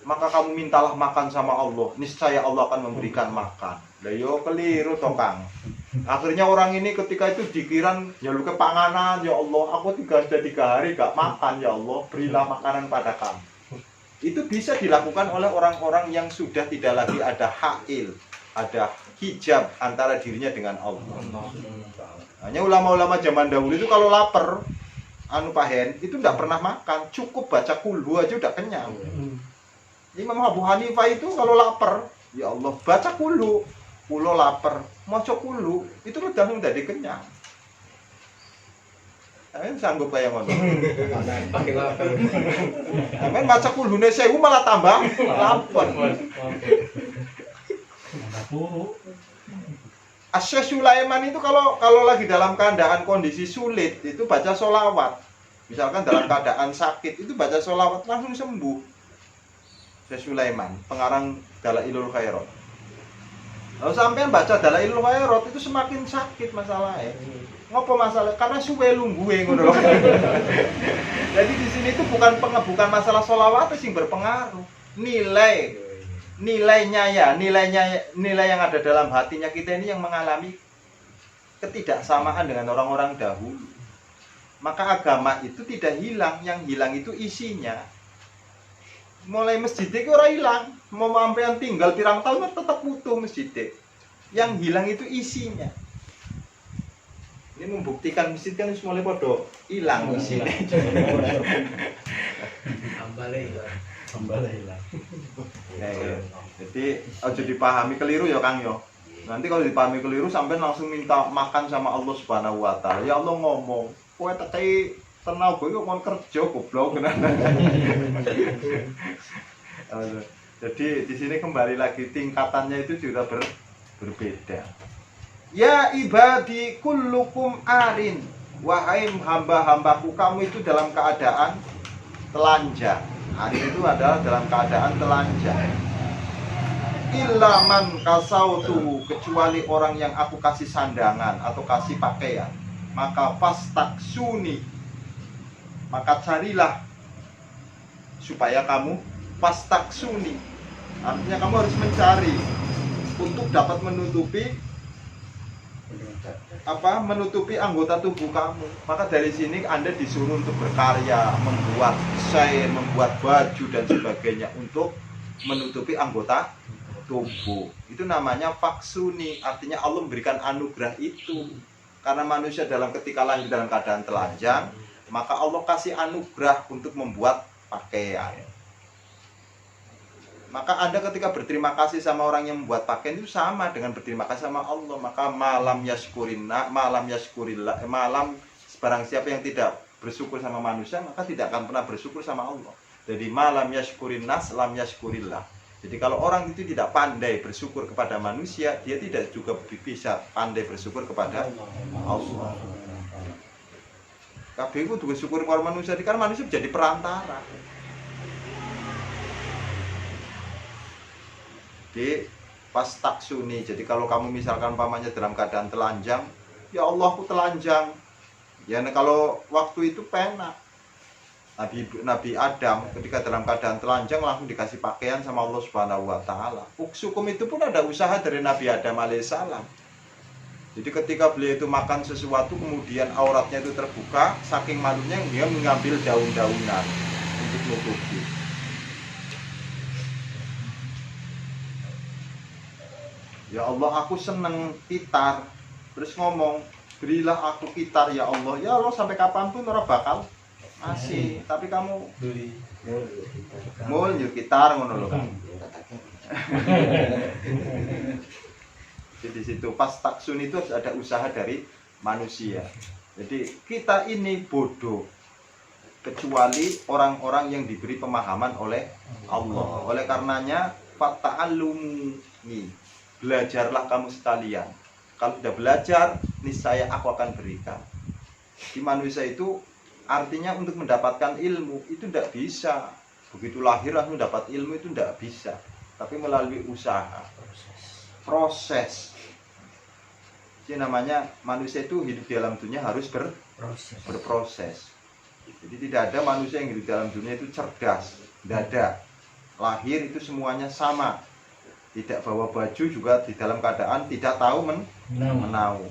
Maka kamu mintalah makan sama Allah. Niscaya Allah akan memberikan makan. Lah yo keliru toh, Kang. Akhirnya orang ini ketika itu dikiran ya lu kepanganan, ya Allah, aku sudah 3 hari gak makan, ya Allah, berilah makanan pada kami. Itu bisa dilakukan oleh orang-orang yang sudah tidak lagi ada ha'il, ada hijab antara dirinya dengan Allah. Hanya ulama-ulama zaman dahulu itu kalau lapar, Pak Hen, itu tidak pernah makan, cukup baca kulhu aja udah kenyang. Imam Abu Hanifah itu kalau lapar, ya Allah, baca kulhu. Kulo lapar, maca kulu, itu udah dari kenyang. Amin sanggup kayak ngono. Pakai lapar. Amin maca kulune 1000 malah tambah lapar. Asy-Syaikh Sulaiman itu kalau lagi dalam keadaan kondisi sulit itu baca sholawat. Misalkan dalam keadaan sakit itu baca sholawat langsung sembuh. Syekh Sulaiman, pengarang Dalailul Khairat. Lalu sampean baca Dalailul Khairat itu semakin sakit masalahnya. Ngopo masalah? Karena suwe lungguhe ngono lho. Jadi di sini itu bukan masalah sholawat sing berpengaruh. Nilainya yang ada dalam hatinya kita ini yang mengalami ketidaksamaan dengan orang-orang dahulu. Maka agama itu tidak hilang, yang hilang itu isinya. Mulai masjid itu orang hilang, mau sampean tinggal pirang tahun tetap utuh masjid. Yang hilang itu isinya. Ini membuktikan masjid kan mulai podo hilang isinya. Ambale hilang. Jadi aja dipahami keliru ya Kang yo. Nanti kalau dipahami keliru sampean langsung minta makan sama Allah Subhanahu wa taala. Ya Allah ngomong, kowe teki tenaga iku kon kerja goblok. Jadi di sini kembali lagi tingkatannya itu juga berbeda. Ya ibadi kullukum arin. Wahai hamba-hambaku, kamu itu dalam keadaan telanjang. Arin itu adalah dalam keadaan telanjang. Illa man kasautu, kecuali orang yang aku kasih sandangan atau kasih pakaian. Maka fastaksuni, maka carilah supaya kamu fastaksuni, artinya kamu harus mencari untuk dapat menutupi anggota tubuh kamu. Maka dari sini Anda disuruh untuk berkarya, membuat desain, membuat baju dan sebagainya untuk menutupi anggota tubuh. Itu namanya faksuni, artinya Allah memberikan anugerah itu. Karena manusia ketika lahir dalam keadaan telanjang, maka Allah kasih anugerah untuk membuat pakaian. Maka Anda ketika berterima kasih sama orang yang membuat pakaian itu sama dengan berterima kasih sama Allah. Maka malam barang siapa yang tidak bersyukur sama manusia, maka tidak akan pernah bersyukur sama Allah. Jadi malam yashkurin nas lam yashkurillah. Jadi kalau orang itu tidak pandai bersyukur kepada manusia, dia tidak juga bisa pandai bersyukur kepada Allah. Kabeh itu juga syukur kepada manusia, karena manusia menjadi perantara. Jadi pas taksuni, jadi kalau kamu misalkan pamannya dalam keadaan telanjang, ya Allah aku telanjang. Ya kalau waktu itu penak. Nabi Adam ketika dalam keadaan telanjang langsung dikasih pakaian sama Allah Subhanahu wa taala. Hukum itu pun ada usaha dari Nabi Adam alaihissalam. Jadi ketika beliau itu makan sesuatu kemudian auratnya itu terbuka, saking malunya dia mengambil daun-daunan untuk menutupi. Ya Allah aku seneng kitar. Terus ngomong, berilah aku kitar ya Allah. Ya Allah sampai kapanpun orang bakal masih, tapi kamu beli mul yuk gitar ngono lho. Jadi di situ pas taksun itu harus ada usaha dari manusia. Jadi kita ini bodoh kecuali orang-orang yang diberi pemahaman oleh Allah. Oleh karenanya fata'allumi, belajarlah kamu sekalian. Kalau sudah belajar, niscaya aku akan berikan. Di manusia itu artinya untuk mendapatkan ilmu itu tidak bisa begitu lahir langsung dapat ilmu, itu tidak bisa, tapi melalui usaha, proses. Jadi namanya manusia itu hidup di dalam dunia harus berproses. Jadi tidak ada manusia yang hidup di dalam dunia itu cerdas, tidak ada. Lahir itu semuanya sama, tidak bawa baju juga di dalam keadaan tidak tahu menau.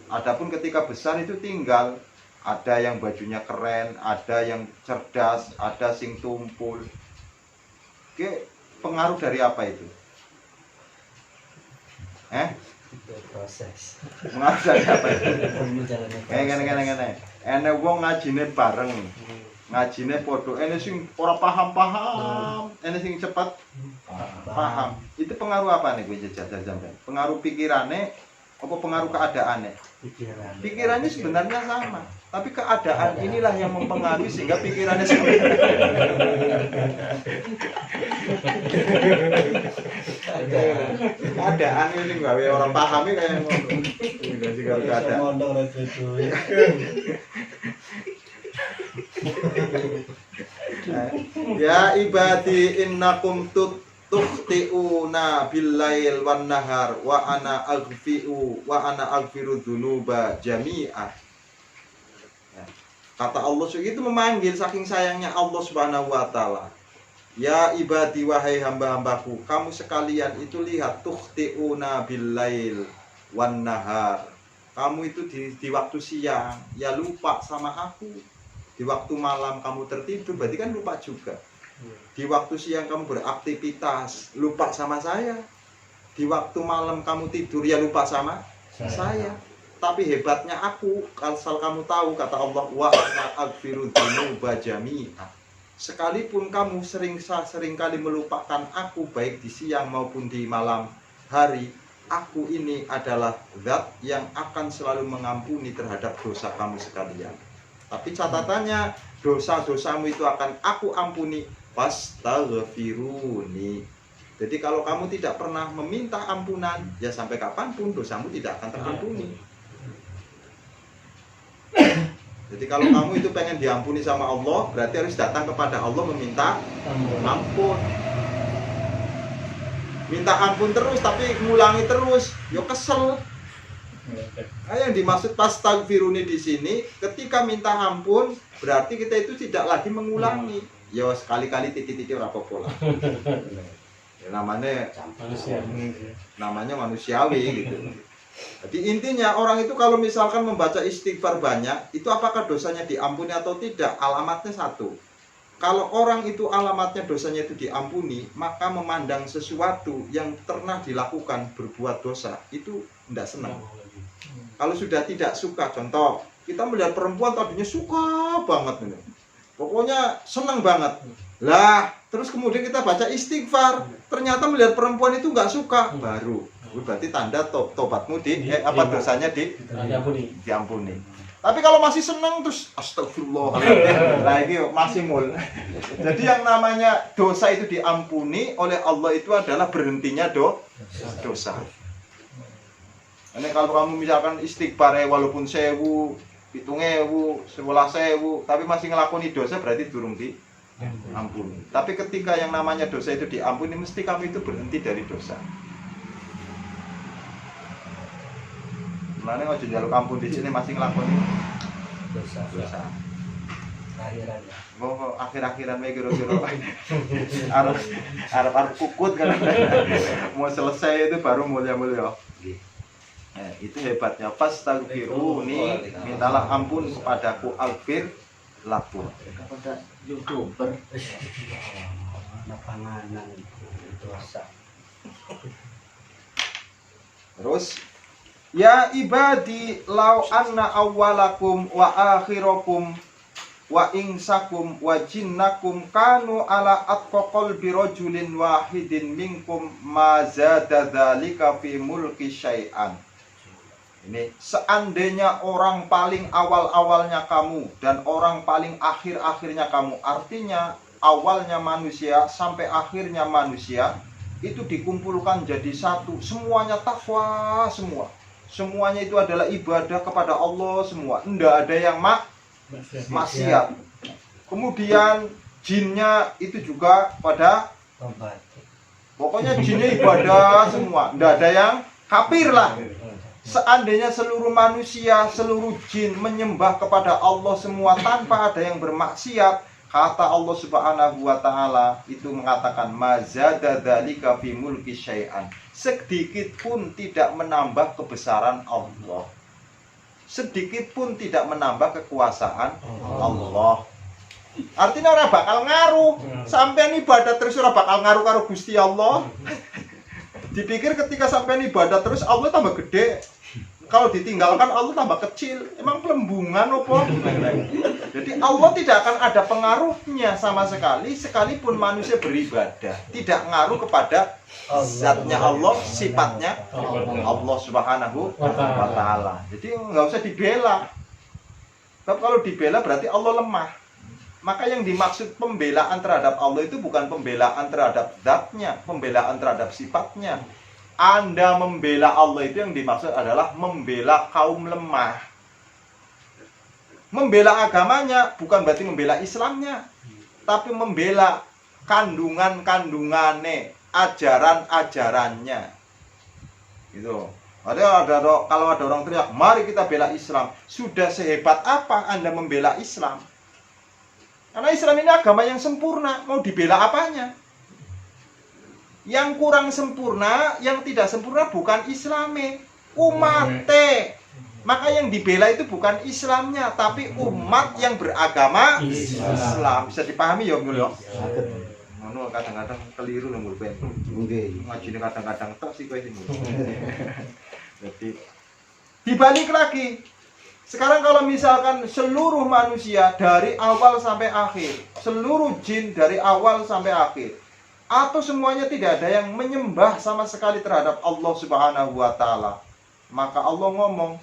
Adapun ketika besar itu tinggal ada yang bajunya keren, ada yang cerdas, ada sing tumpul. Oke, pengaruh dari apa itu? proses. Pengaruh dari apa itu? Ene wong ngajine bareng. Ngajine podo, ene sing ora paham, ene sing cepat paham. Itu pengaruh apa nih gue jajal sampean? Pengaruh pikirane apa pengaruh keadaannya? Pikirannya sebenarnya sama, tapi keadaan inilah yang mempengaruhi sehingga pikirannya sama. Keadaan ini gawe orang pahami kayak ngono. Enggak sih kalau keadaan. Ya ibadi innakum tukhti'una billail wan nahar wa ana aghfiru dzunuba jami'a. Kata Allah itu memanggil saking sayangnya Allah Subhanahu wa taala. Ya ibadi wahai hamba-hambaku, kamu sekalian itu lihat tukhti'una billail wan nahar. Kamu itu di waktu siang ya lupa sama aku. Di waktu malam kamu tertidur berarti kan lupa juga. Di waktu siang kamu beraktivitas lupa sama saya. Di waktu malam kamu tidur ya lupa sama saya. Tapi hebatnya aku, asal kamu tahu kata Allah wa aghfiru dzunuba jami'a. Sekalipun kamu sering kali melupakan aku baik di siang maupun di malam hari, aku ini adalah zat yang akan selalu mengampuni terhadap dosa kamu sekalian. Tapi catatannya dosa-dosamu itu akan aku ampuni fastaghfiruni. Jadi kalau kamu tidak pernah meminta ampunan, ya sampai kapanpun dosamu tidak akan terampuni. Jadi kalau kamu itu pengen diampuni sama Allah, berarti harus datang kepada Allah meminta ampun. Minta ampun terus tapi ngulangi terus, yo kesel. Nah, yang dimaksud fastaghfiruni di sini, ketika minta ampun berarti kita itu tidak lagi mengulangi. Ya sekali-kali titik-titik ora apa-apa lah. Ya, namanya manusiawi gitu. Jadi intinya orang itu kalau misalkan membaca istighfar banyak, itu apakah dosanya diampuni atau tidak? Alamatnya satu. Kalau orang itu alamatnya dosanya itu diampuni, maka memandang sesuatu yang pernah dilakukan berbuat dosa itu tidak senang. Kalau sudah tidak suka, contoh kita melihat perempuan tadinya suka banget ini, pokoknya senang banget. Lah, terus kemudian kita baca istighfar, ternyata melihat perempuan itu nggak suka, berarti tanda tobatmu dosanya diampuni. Tapi kalau masih seneng terus astagfirullah. Nah ini masih mul. Jadi yang namanya dosa itu diampuni oleh Allah itu adalah berhentinya dosa. Ini kalau kamu misalkan istighfar walaupun 1000, 7000, 11.000, tapi masih ngelakoni dosa berarti durung diampuni. Tapi ketika yang namanya dosa itu diampuni, mesti kamu itu berhenti dari dosa. Mulane aja njaluk ampun di sini masih nglakoni dosa. Akhiran ya. Oh, akhir-akhiran wae kira-kira. Arep kukut kan. Mau selesai itu baru mulia-mulia. Nah, itu hebatnya fastaghfiruni, mintalah ampun kepadaku alfir lakum. Kepada YouTuber. Panganan dosa. Terus ya ibadi law anna awwalakum wa akhirakum wa insakum wa jinnakum kanu ala atqa qalbi rajulin wahidin minkum ma zada dzalika fi mulki syai'an. Ini seandainya orang paling awal-awalnya kamu dan orang paling akhir-akhirnya kamu, artinya awalnya manusia sampai akhirnya manusia itu dikumpulkan jadi satu, semuanya takwa semua. Semuanya itu adalah ibadah kepada Allah semua. Tidak ada yang maksiat. Kemudian jinnya itu juga pada Tobat. pokoknya jinnya ibadah semua. Tidak ada yang kafir lah. Seandainya seluruh manusia, seluruh jin menyembah kepada Allah semua tanpa ada yang bermaksiat, kata Allah Subhanahu wa taala itu mengatakan mazada dzalika fi mulki syai'an. Sedikit pun tidak menambah kebesaran Allah. Sedikit pun tidak menambah kekuasaan Allah. Artinya ora bakal ngaruh. Sampean ibadah terus ora bakal ngaruh karo Gusti Allah. Dipikir ketika sampean ibadah terus Allah tambah gede. Kalau ditinggalkan Allah tambah kecil. Emang pelembungan apa? Jadi Allah tidak akan ada pengaruhnya sama sekali sekalipun manusia beribadah. Tidak ngaruh kepada zatnya Allah, sifatnya Allah Subhanahu wa taala. Jadi nggak usah dibela. Tapi kalau dibela berarti Allah lemah. Maka yang dimaksud pembelaan terhadap Allah itu bukan pembelaan terhadap zatnya, pembelaan terhadap sifatnya. Anda membela Allah itu yang dimaksud adalah membela kaum lemah. Membela agamanya bukan berarti membela Islamnya, tapi membela kandungan-kandungannya, ajaran-ajarannya. Gitu. Kalau ada orang teriak, mari kita bela Islam. Sudah sehebat apa Anda membela Islam? Karena Islam ini agama yang sempurna, mau dibela apanya? Yang kurang sempurna, yang tidak sempurna bukan Islame, umate. Maka yang dibela itu bukan Islamnya, tapi umat yang beragama Islam. Bisa dipahami ya, Mul? Ngono kadang-kadang keliru lho, Mul. Nggih. Ngajine kadang-kadang tok sih kowe iki. Jadi dibalik lagi. Sekarang kalau misalkan seluruh manusia dari awal sampai akhir, seluruh jin dari awal sampai akhir, atau semuanya tidak ada yang menyembah sama sekali terhadap Allah Subhanahu wa taala, maka Allah ngomong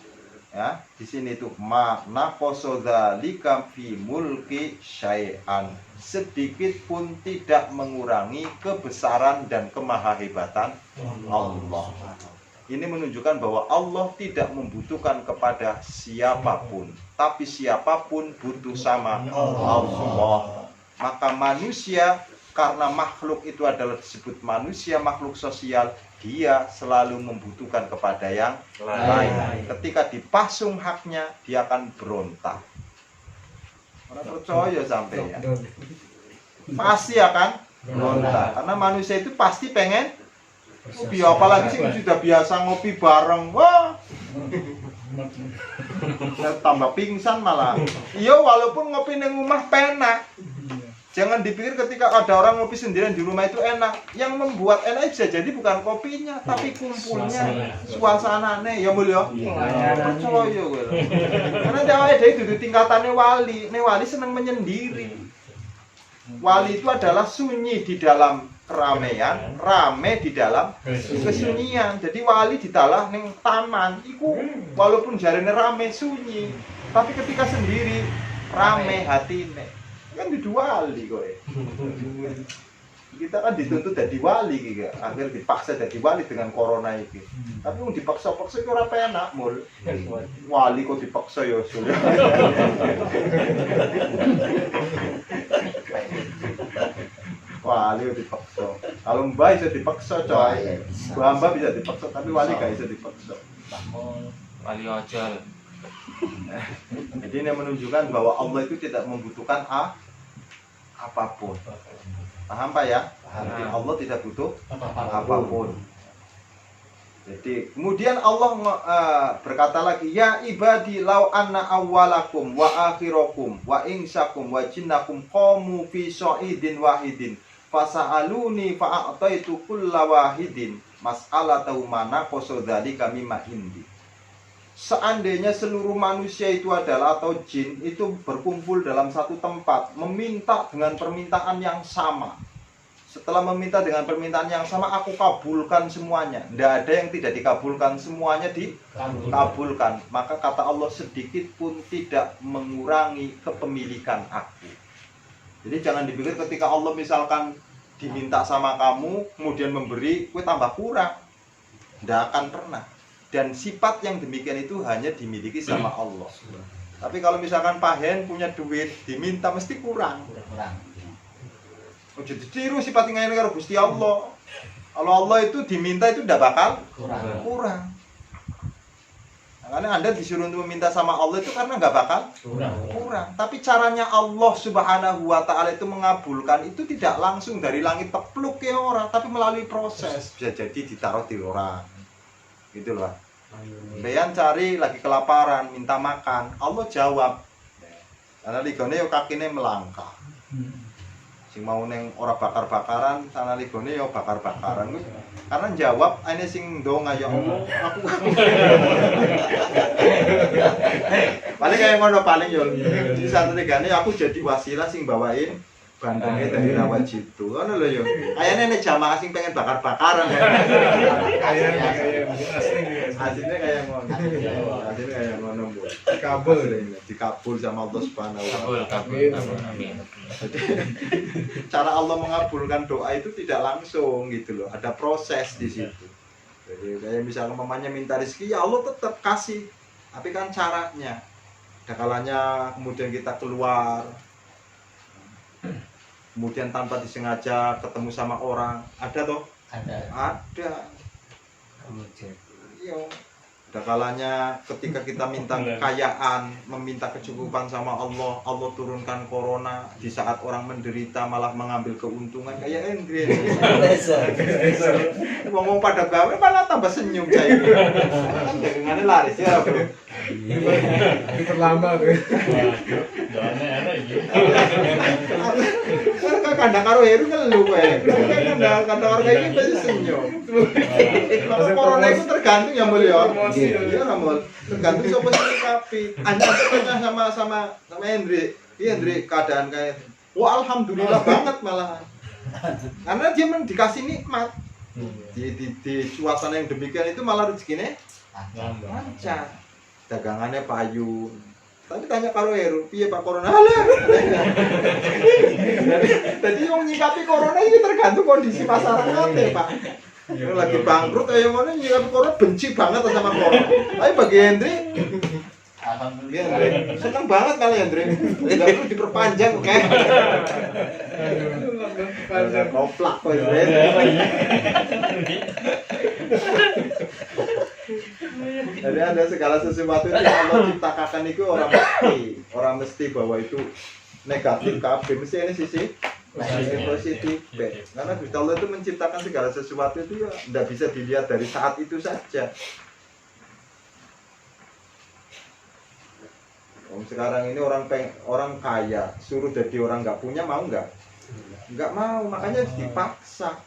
ya di sini tuh ma naqasa dzalika fi mulki syai'an, sedikit pun tidak mengurangi kebesaran dan kemahahebatan Allah. Ini menunjukkan bahwa Allah tidak membutuhkan kepada siapapun, tapi siapapun butuh sama Allah. Maka manusia, karena makhluk itu adalah disebut manusia makhluk sosial, dia selalu membutuhkan kepada yang lain. Ketika dipasung haknya, dia akan berontak. Orang percaya sampai ya, pasti akan berontak. Karena manusia itu pasti pengen ngopi, apalagi sih sudah biasa ngopi bareng, wah, tambah pingsan malah. Iya, walaupun ngopi di rumah penak. Jangan dipikir ketika ada orang ngopi sendirian di rumah itu enak. Yang membuat enak bisa jadi bukan kopinya, tapi kumpulnya, suasananya. Ya mulia, percaya gue. Karena dia itu tingkatannya wali. Nih wali senang menyendiri. Wali itu adalah sunyi di dalam keramaian, rame di dalam kesunyian. Jadi wali di dalam neng taman, iku walaupun jarene rame sunyi. Tapi ketika sendiri rame hatine kan diduali kowe. Kita kan dituntut jadi wali gitu, akhir dipaksa jadi wali dengan corona ini. Tapi yang dipaksa-paksa itu ora penak mul. Wali kok dipaksa ya sudah. Wali kok dipaksa. Kalau mbak bisa dipaksa coy. Mbak bisa dipaksa tapi wali gak bisa dipaksa. Wali ojol. Jadi ini menunjukkan bahwa Allah itu tidak membutuhkan apapun. Paham Pak ya? Jadi Allah tidak butuh apapun. Jadi kemudian Allah berkata lagi, ya ibadi law anna awwalakum wa akhirakum wa insakum wa jinnakum qamu fi sa'idin wahidin fasa'aluni fa'ataitu kulla wahidin mas'alatahu mana qasadzalika mimma indi. Seandainya seluruh manusia itu adalah atau jin itu berkumpul dalam satu tempat meminta dengan permintaan yang sama. Setelah meminta dengan permintaan yang sama, aku kabulkan semuanya. Tidak ada yang tidak dikabulkan, semuanya dikabulkan. Maka kata Allah sedikit pun tidak mengurangi kepemilikan aku. Jadi jangan dipikir ketika Allah misalkan diminta sama kamu, kemudian memberi, kue tambah kurang. Tidak akan pernah. Dan sifat yang demikian itu hanya dimiliki sama Allah. Tapi kalau misalkan Pak Hen punya duit, diminta mesti kurang. Jadi tiru sifat yang ini karo Gusti Allah. Kalau Allah itu diminta itu tidak bakal kurang. Karena Anda disuruh untuk meminta sama Allah itu karena nggak bakal kurang. Tapi caranya Allah Subhanahu wa Ta'ala itu mengabulkan itu tidak langsung dari langit tepluk ke orang, tapi melalui proses. Bisa jadi ditaruh di orang. Gitu loh. Beyan cari lagi kelaparan, minta makan. Allah jawab. Karena ligone yo kakine melangkah. Sing mau neng ora bakar-bakaran, sana ligone yo bakar-bakaran kuwi. Karena jawab ini sing ndonga ya Allah, aku. Paling kayak ngono paling yo. Di satu ligane aku jadi wasilah sing bawain bandengnya dari Rawajitu. Ngono lho yo. Kayane nek jamaah sing pengen bakar-bakaran. Kayak hasilnya kayak ngono. Hasilnya kayak ngono, Bu. Dikabul sama Allah Subhanahu wa Ta'ala. Amin. Cara Allah mengabulkan doa itu tidak langsung gitu loh, ada proses di situ. Jadi kayak misalnya mamanya minta rezeki, ya Allah tetap kasih, tapi kan caranya. Ada kalanya kemudian kita keluar, kemudian tanpa disengaja ketemu sama orang, ada toh? Ada. Iya. Ada kalanya ketika kita minta kekayaan, meminta kecukupan sama Allah, Allah turunkan corona, di saat orang menderita malah mengambil keuntungan kayak Andre. Ngomong pada gawe malah tambah senyum saya. Kan dagangannya laris ya, Bro. Terlambat. Doanya ada gitu. Kan kandang karo Heru ngeluh kowe. Kandang karo kayak ini pasti senyum. Kalau corona itu tergantung ya mulia. Iya Ramon, tergantung siapa sih kapi. Anda tanya sama Hendri, iya Hendri keadaan kayak, wah alhamdulillah banget malahan. Karena dia memang dikasih nikmat. Di suasana yang demikian itu malah rezekinya lancar. Dagangannya payu. Tapi tanya karo Heru, piye Pak Corona? Alah. Jadi yang nyikapi corona ini tergantung kondisi masyarakat ya Pak. Yang lagi bangkrut kayak ngono nyikapi corona benci banget sama corona. Tapi bagi Hendri, alhamdulillah Hendri, seneng banget kali Hendri. Enggak perlu diperpanjang kayak. Koplak kok Hendri. Jadi ada segala sesuatu yang Allah ciptakan itu orang mesti bahwa itu negatif kabeh, mesti ini sisi positif. Karena Gusti Allah itu menciptakan segala sesuatu itu ya tidak bisa dilihat dari saat itu saja. Sekarang ini orang kaya suruh jadi orang nggak punya mau nggak? Nggak mau, makanya dipaksa.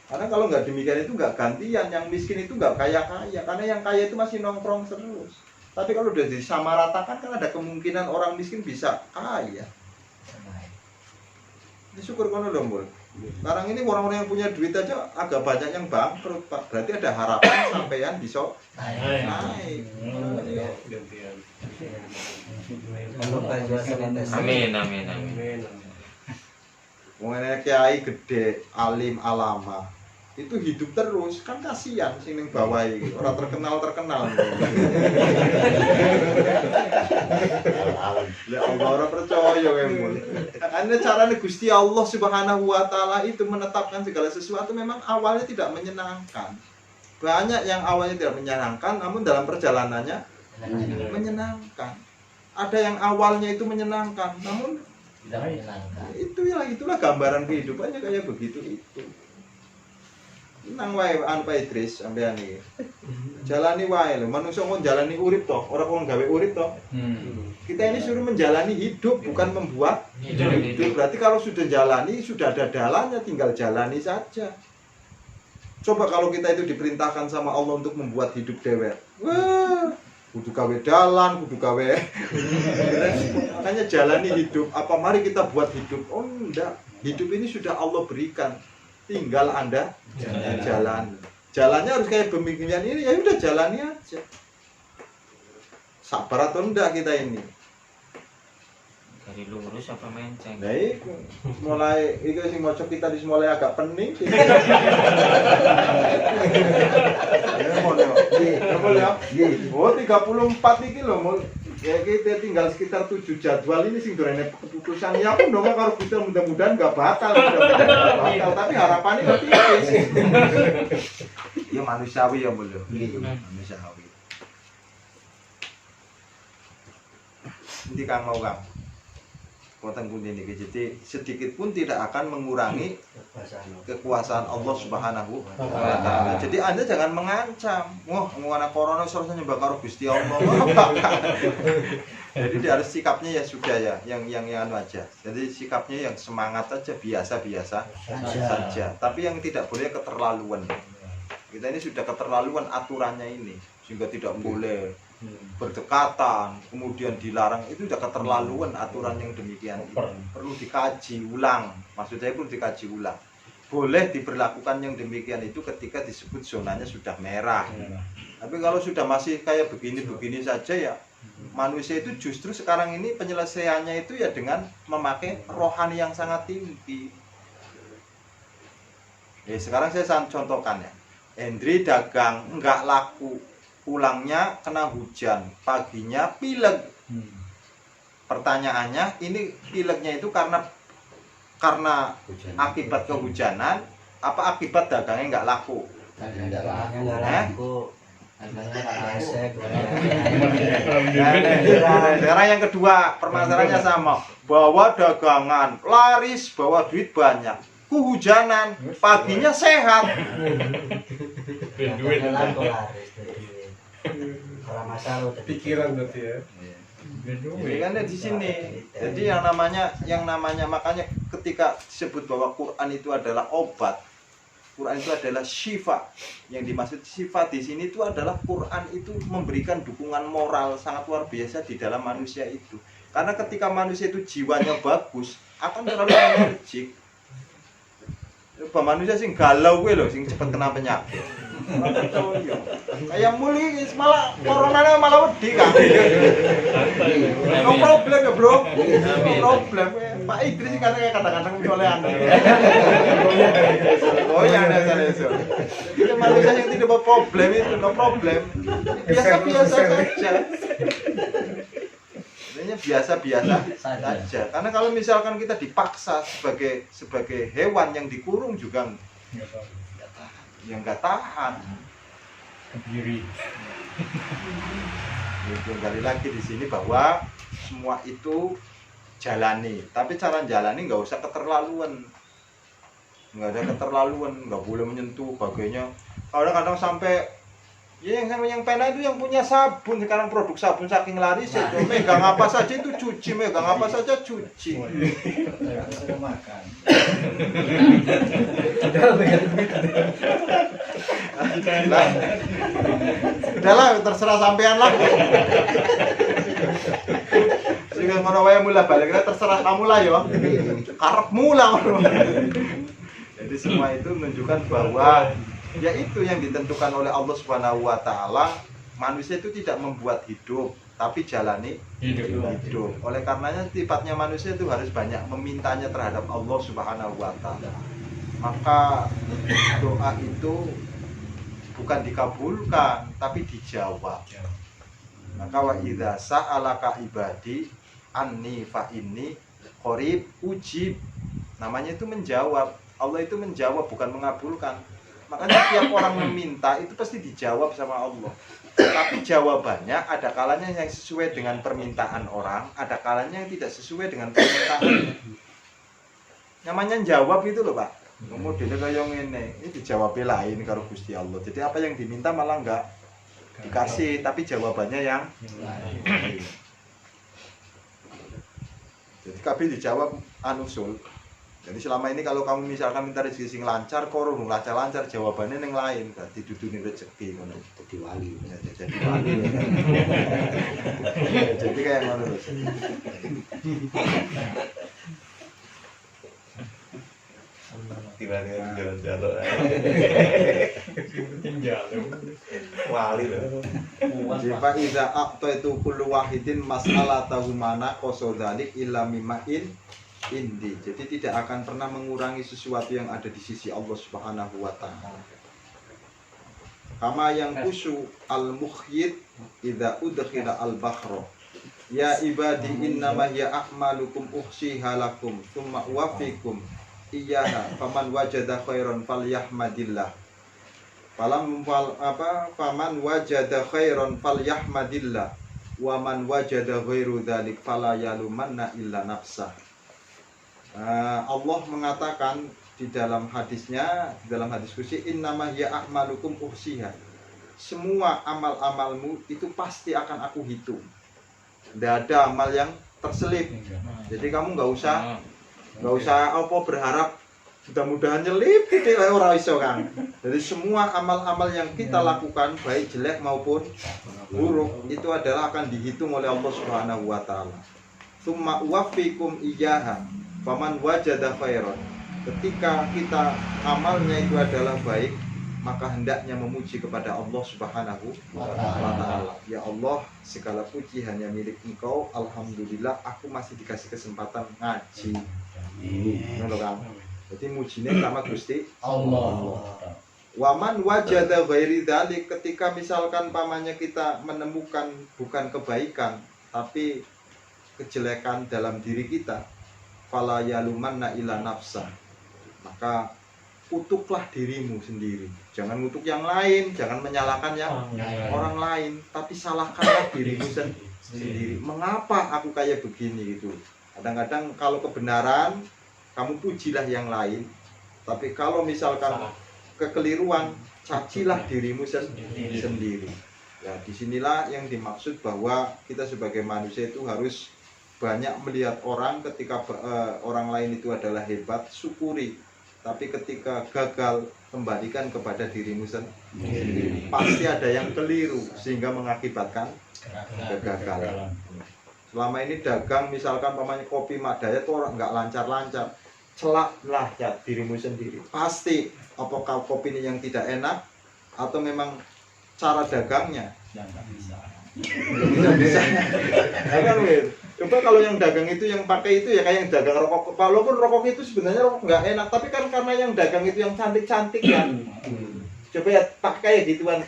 Karena kalau nggak demikian itu nggak gantian, yang miskin itu nggak kaya-kaya, karena yang kaya itu masih nongkrong terus. Tapi kalau udah disamaratakan kan ada kemungkinan orang miskin bisa kaya. Ini syukur kono lho, Mbul. Sekarang ini orang-orang yang punya duit aja agak banyak yang bangkrut, Pak. Berarti ada harapan sampean bisa naik. Gantian. Amin. Amin. Wong kiai gede, alim alama. Itu hidup terus, kan kasihan sing ning bawah iki, ora terkenal. Ya Allah ora percaya kowe. Karena caranya Gusti Allah Subhanahu wa taala itu menetapkan segala sesuatu memang awalnya tidak menyenangkan. Banyak yang awalnya tidak menyenangkan namun dalam perjalanannya menyenangkan. Ada yang awalnya itu menyenangkan namun Tidak menyenangkan. itulah gambaran kehidupannya kayak begitu itu. Nang wae Pak Idris sampean iki. Jalani wae lho, manusa kon jalani urip toh, ora kon gawe urip toh. Kita ini suruh menjalani hidup bukan membuat hidup. Berarti kalau sudah jalani, sudah ada dalannya, tinggal jalani saja. Coba kalau kita itu diperintahkan sama Allah untuk membuat hidup dewek. Wah, kudu gawe dalan, kudu gawe. Makanya jalani hidup. Apa mari kita buat hidup? Oh enggak. Hidup ini sudah Allah berikan. Tinggal Anda jalan. Jalannya harus kayak pemikiran ini, ya udah jalani aja. Sabar atau enggak kita ini? Dari lurus apa menceng? Nah, iku mulai itu sing maca kita di mulai agak pening. Ya mulai. Oh 34 iki lho. Ya kita tinggal sekitar 7 jadwal ini sing durene keputusan ya aku ndonga karo kita mudah-mudahan enggak batal, tapi harapannya optimis. Ya manusiawi ya mulyo. Manusiawi. Nanti Kang mau Kang. Kota pundi niki jadi sedikit pun tidak akan mengurangi kekuasaan Allah Subhanahu wa taala. Jadi Anda jangan mengancam. Wah, ngwana corona iso nyembah karo Gusti Allah. Jadi dia harus sikapnya ya sudah ya, yang anu aja. Jadi sikapnya yang semangat saja, biasa-biasa saja. Tapi yang tidak boleh keterlaluan. Kita ini sudah keterlaluan aturannya ini, sehingga tidak boleh berdekatan, kemudian dilarang, itu sudah keterlaluan aturan yang demikian itu. Perlu dikaji ulang, maksud saya perlu dikaji ulang. Boleh diberlakukan yang demikian itu ketika disebut zonanya sudah merah. Tapi kalau sudah masih kayak begini-begini saja ya, manusia itu justru sekarang ini penyelesaiannya itu ya dengan memakai rohani yang sangat tinggi. Sekarang saya contohkan ya, Hendri dagang enggak laku, pulangnya kena hujan, paginya pilek. Pertanyaannya, ini pileknya itu karena akibat kehujanan, apa akibat dagangnya nggak laku? Sekarang yang kedua, permasalahannya sama, bawa dagangan laris, bawa duit banyak, kehujanan, paginya sehat. Kalau masalah Pikiran berarti ya. Ini kan di sini. Jadi yang namanya makanya ketika disebut bahwa Quran itu adalah obat, Quran itu adalah syifa. Yang dimaksud syifa di sini itu adalah Quran itu memberikan dukungan moral sangat luar biasa di dalam manusia itu. Karena ketika manusia itu jiwanya bagus, akan terlalu energik. Manusia sing galau gue loh, sing cepet kena penyakit. Kayak muli malah corona malah wedi kan. No problem ya bro. No problem. Pak Idris katanya kadang-kadang misalnya anda. Oh ya ada itu. Jadi manusia yang tidak berproblem itu no problem. Biasa-biasa saja. Sebenarnya biasa-biasa saja. Karena kalau misalkan kita dipaksa sebagai hewan yang dikurung juga yang nggak tahan. Kebiri. Kembali lagi di sini bahwa semua itu jalani, tapi cara jalani nggak usah keterlaluan, nggak ada keterlaluan, nggak boleh menyentuh bagainya. Kadang-kadang sampai ya yang pena itu yang punya sabun, sekarang produk sabun saking laris itu megang apa saja itu cuci, megang apa saja cuci. makan. Udahlah terserah sampean lah. Sehingga ngono wae mulai balik terserah kamu lah ya. Karepmu lah ngono. Jadi semua itu menunjukkan bahwa ya itu yang ditentukan oleh Allah Subhanahu wa taala, manusia itu tidak membuat hidup, tapi jalani hidup. Oleh karenanya sifatnya manusia itu harus banyak memintanya terhadap Allah Subhanahu wa taala. Maka doa itu bukan dikabulkan tapi dijawab. Maka wa idza sa'alaka ibadi anni fa inni qarib ujib. Namanya itu menjawab. Allah itu menjawab bukan mengabulkan. Makanya setiap orang meminta itu pasti dijawab sama Allah. Tapi jawabannya ada kalanya yang sesuai dengan permintaan orang, ada kalanya yang tidak sesuai dengan permintaan. Namanya jawab itu loh Pak. Modelnya kayak ini dijawab lain karo Gusti Allah. Jadi apa yang diminta malah enggak dikasih, tapi jawabannya yang lain. Jadi kabeh dijawab anusul. Jadi selama ini kalau kamu misalkan minta rezeki sing lancar, kok urung lancar-lancar jawabannya yang lain, berarti dudune rezeki ngono. Jadi wali. Ya, jadi wali. Jadi kayak ngono lho. Tiba-tiba jalan-jalan wali loh. Jika iza akto itu kullu wahidin masalah tahu mana kosodalik illa mimain indi. Jadi tidak akan pernah mengurangi sesuatu yang ada di sisi Allah Subhanahu wa taala. Kama yang kusu al mukhyid idza udkhila al bakhra. Ya ibadi innama hiya a'malukum uhsiha lakum tsumma uwaffikum iyaha faman wajada khairan falyahmadillah. Faman wajada khairan falyahmadillah wa man wajada ghairu dzalik fala yalumanna illa nafsah. Allah mengatakan di dalam hadisnya, di dalam hadis qudsi, innama hiya a'malukum uhsiha. Semua amal-amalmu itu pasti akan aku hitung. Tidak ada amal yang terselip. Jadi kamu nggak usah apa berharap mudah-mudahan nyelip gitu ora iso kan. Jadi semua amal-amal yang kita lakukan baik jelek maupun buruk itu adalah akan dihitung oleh Allah Subhanahu wa taala. Tsumma uwaffikum iyyaha faman wajada khairan. Ketika kita amalnya itu adalah baik, maka hendaknya memuji kepada Allah Subhanahu wa taala. Ya Allah, segala puji hanya milik Engkau. Alhamdulillah aku masih dikasih kesempatan ngaji. Ngono kan. Jadi mujine sama Gusti Allah. Waman wajada ghairi dzalik, ketika misalkan pamannya kita menemukan bukan kebaikan tapi kejelekan dalam diri kita, fala yalumanna ila nafsa. Maka kutuklah dirimu sendiri. Jangan kutuk yang lain, jangan menyalahkan yang orang lain, tapi salahkanlah dirimu sendiri. Mengapa aku kayak begini gitu. Kadang-kadang kalau kebenaran kamu pujilah yang lain, tapi kalau misalkan kekeliruan, cacilah dirimu sendiri. Ya, disinilah yang dimaksud bahwa kita sebagai manusia itu harus banyak melihat orang. Ketika orang lain itu adalah hebat, syukuri. Tapi ketika gagal, kembalikan kepada dirimu sendiri. Pasti ada yang keliru sehingga mengakibatkan kegagalan. Selama ini dagang, misalkan pamannya kopi Madaya itu orang nggak lancar-lancar, celaklah ya dirimu sendiri. Pasti apakah kopi ini yang tidak enak atau memang cara dagangnya yang nggak bisa. Coba kalau yang dagang itu yang pakai itu ya kayak yang dagang rokok. Walaupun rokok itu sebenarnya rokok nggak enak, tapi kan karena yang dagang itu yang cantik-cantik kan. Coba ya pakai gituan.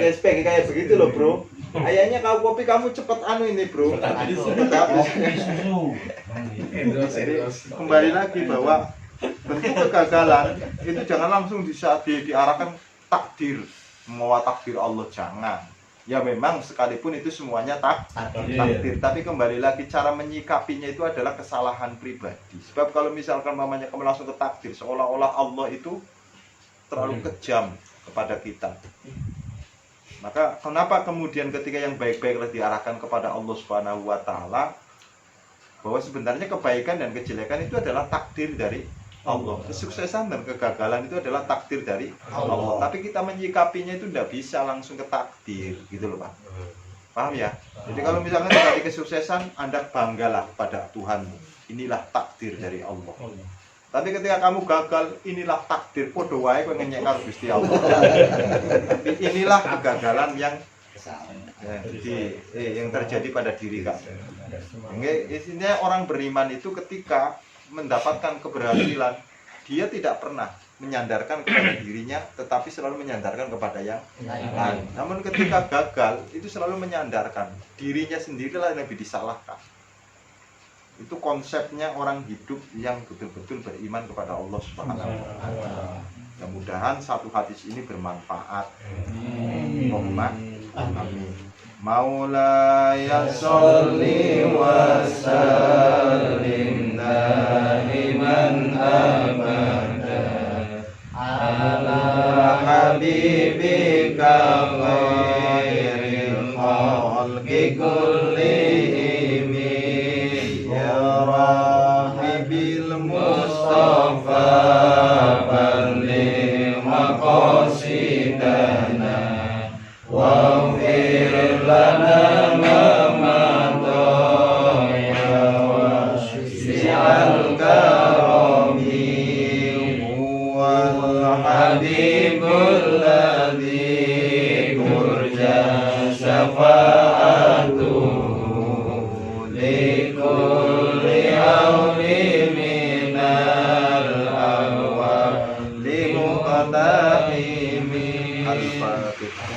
Spek kayak begitu loh bro. Kayaknya kalau kopi kamu cepet ini bro. Jadi kembali lagi bahwa bentuk kegagalan itu jangan langsung diarahkan takdir, mau takdir Allah, jangan. Ya memang sekalipun itu semuanya takdir, tapi kembali lagi cara menyikapinya itu adalah kesalahan pribadi. Sebab kalau misalkan mamanya kamu langsung ke takdir, seolah-olah Allah itu terlalu kejam kepada kita. Maka kenapa kemudian ketika yang baik-baiklah diarahkan kepada Allah Subhanahu wa taala, bahwa sebenarnya kebaikan dan kejelekan itu adalah takdir dari Allah. Kesuksesan dan kegagalan itu adalah takdir dari Allah. Tapi kita menyikapinya itu tidak bisa langsung ke takdir, gitu loh Pak. Paham ya? Jadi kalau misalnya terjadi kesuksesan, Anda banggalah pada Tuhanmu. inilah takdir dari Allah. Tapi ketika kamu gagal, inilah takdir, podo wae kowe ngenyek karo Gusti Allah. Tapi inilah kegagalan yang yang terjadi pada diri kamu. Isinya orang beriman itu ketika mendapatkan keberhasilan, dia tidak pernah menyandarkan kepada dirinya, tetapi selalu menyandarkan kepada yang lain. Namun ketika gagal, itu selalu menyandarkan dirinya sendirilah yang lebih disalahkan. Itu konsepnya orang hidup yang betul-betul beriman kepada Allah Subhanahu wa taala. Mudah-mudahan satu hadis ini bermanfaat. Allahumma amin. Maulaya sholli wa sallim daiman abada ala habibika khairil khalqi kullihim ya rahibil mustafa balligh maqasidana waghfir lana ma madaya wasi'al karami huwal habibul ladzi turja syafa'atuhu likulli awli minal awwali muqtahimi al-fatihah.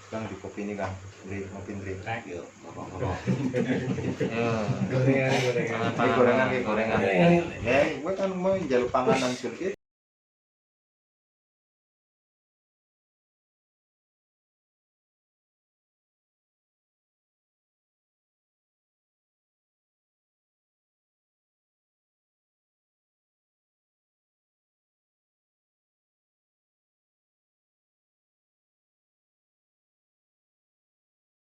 Kang di kopi ini Kang, ngopi drink. Yo. Gorengan. Gorengan. Ya, gue kan mau njaluk panganan sedikit.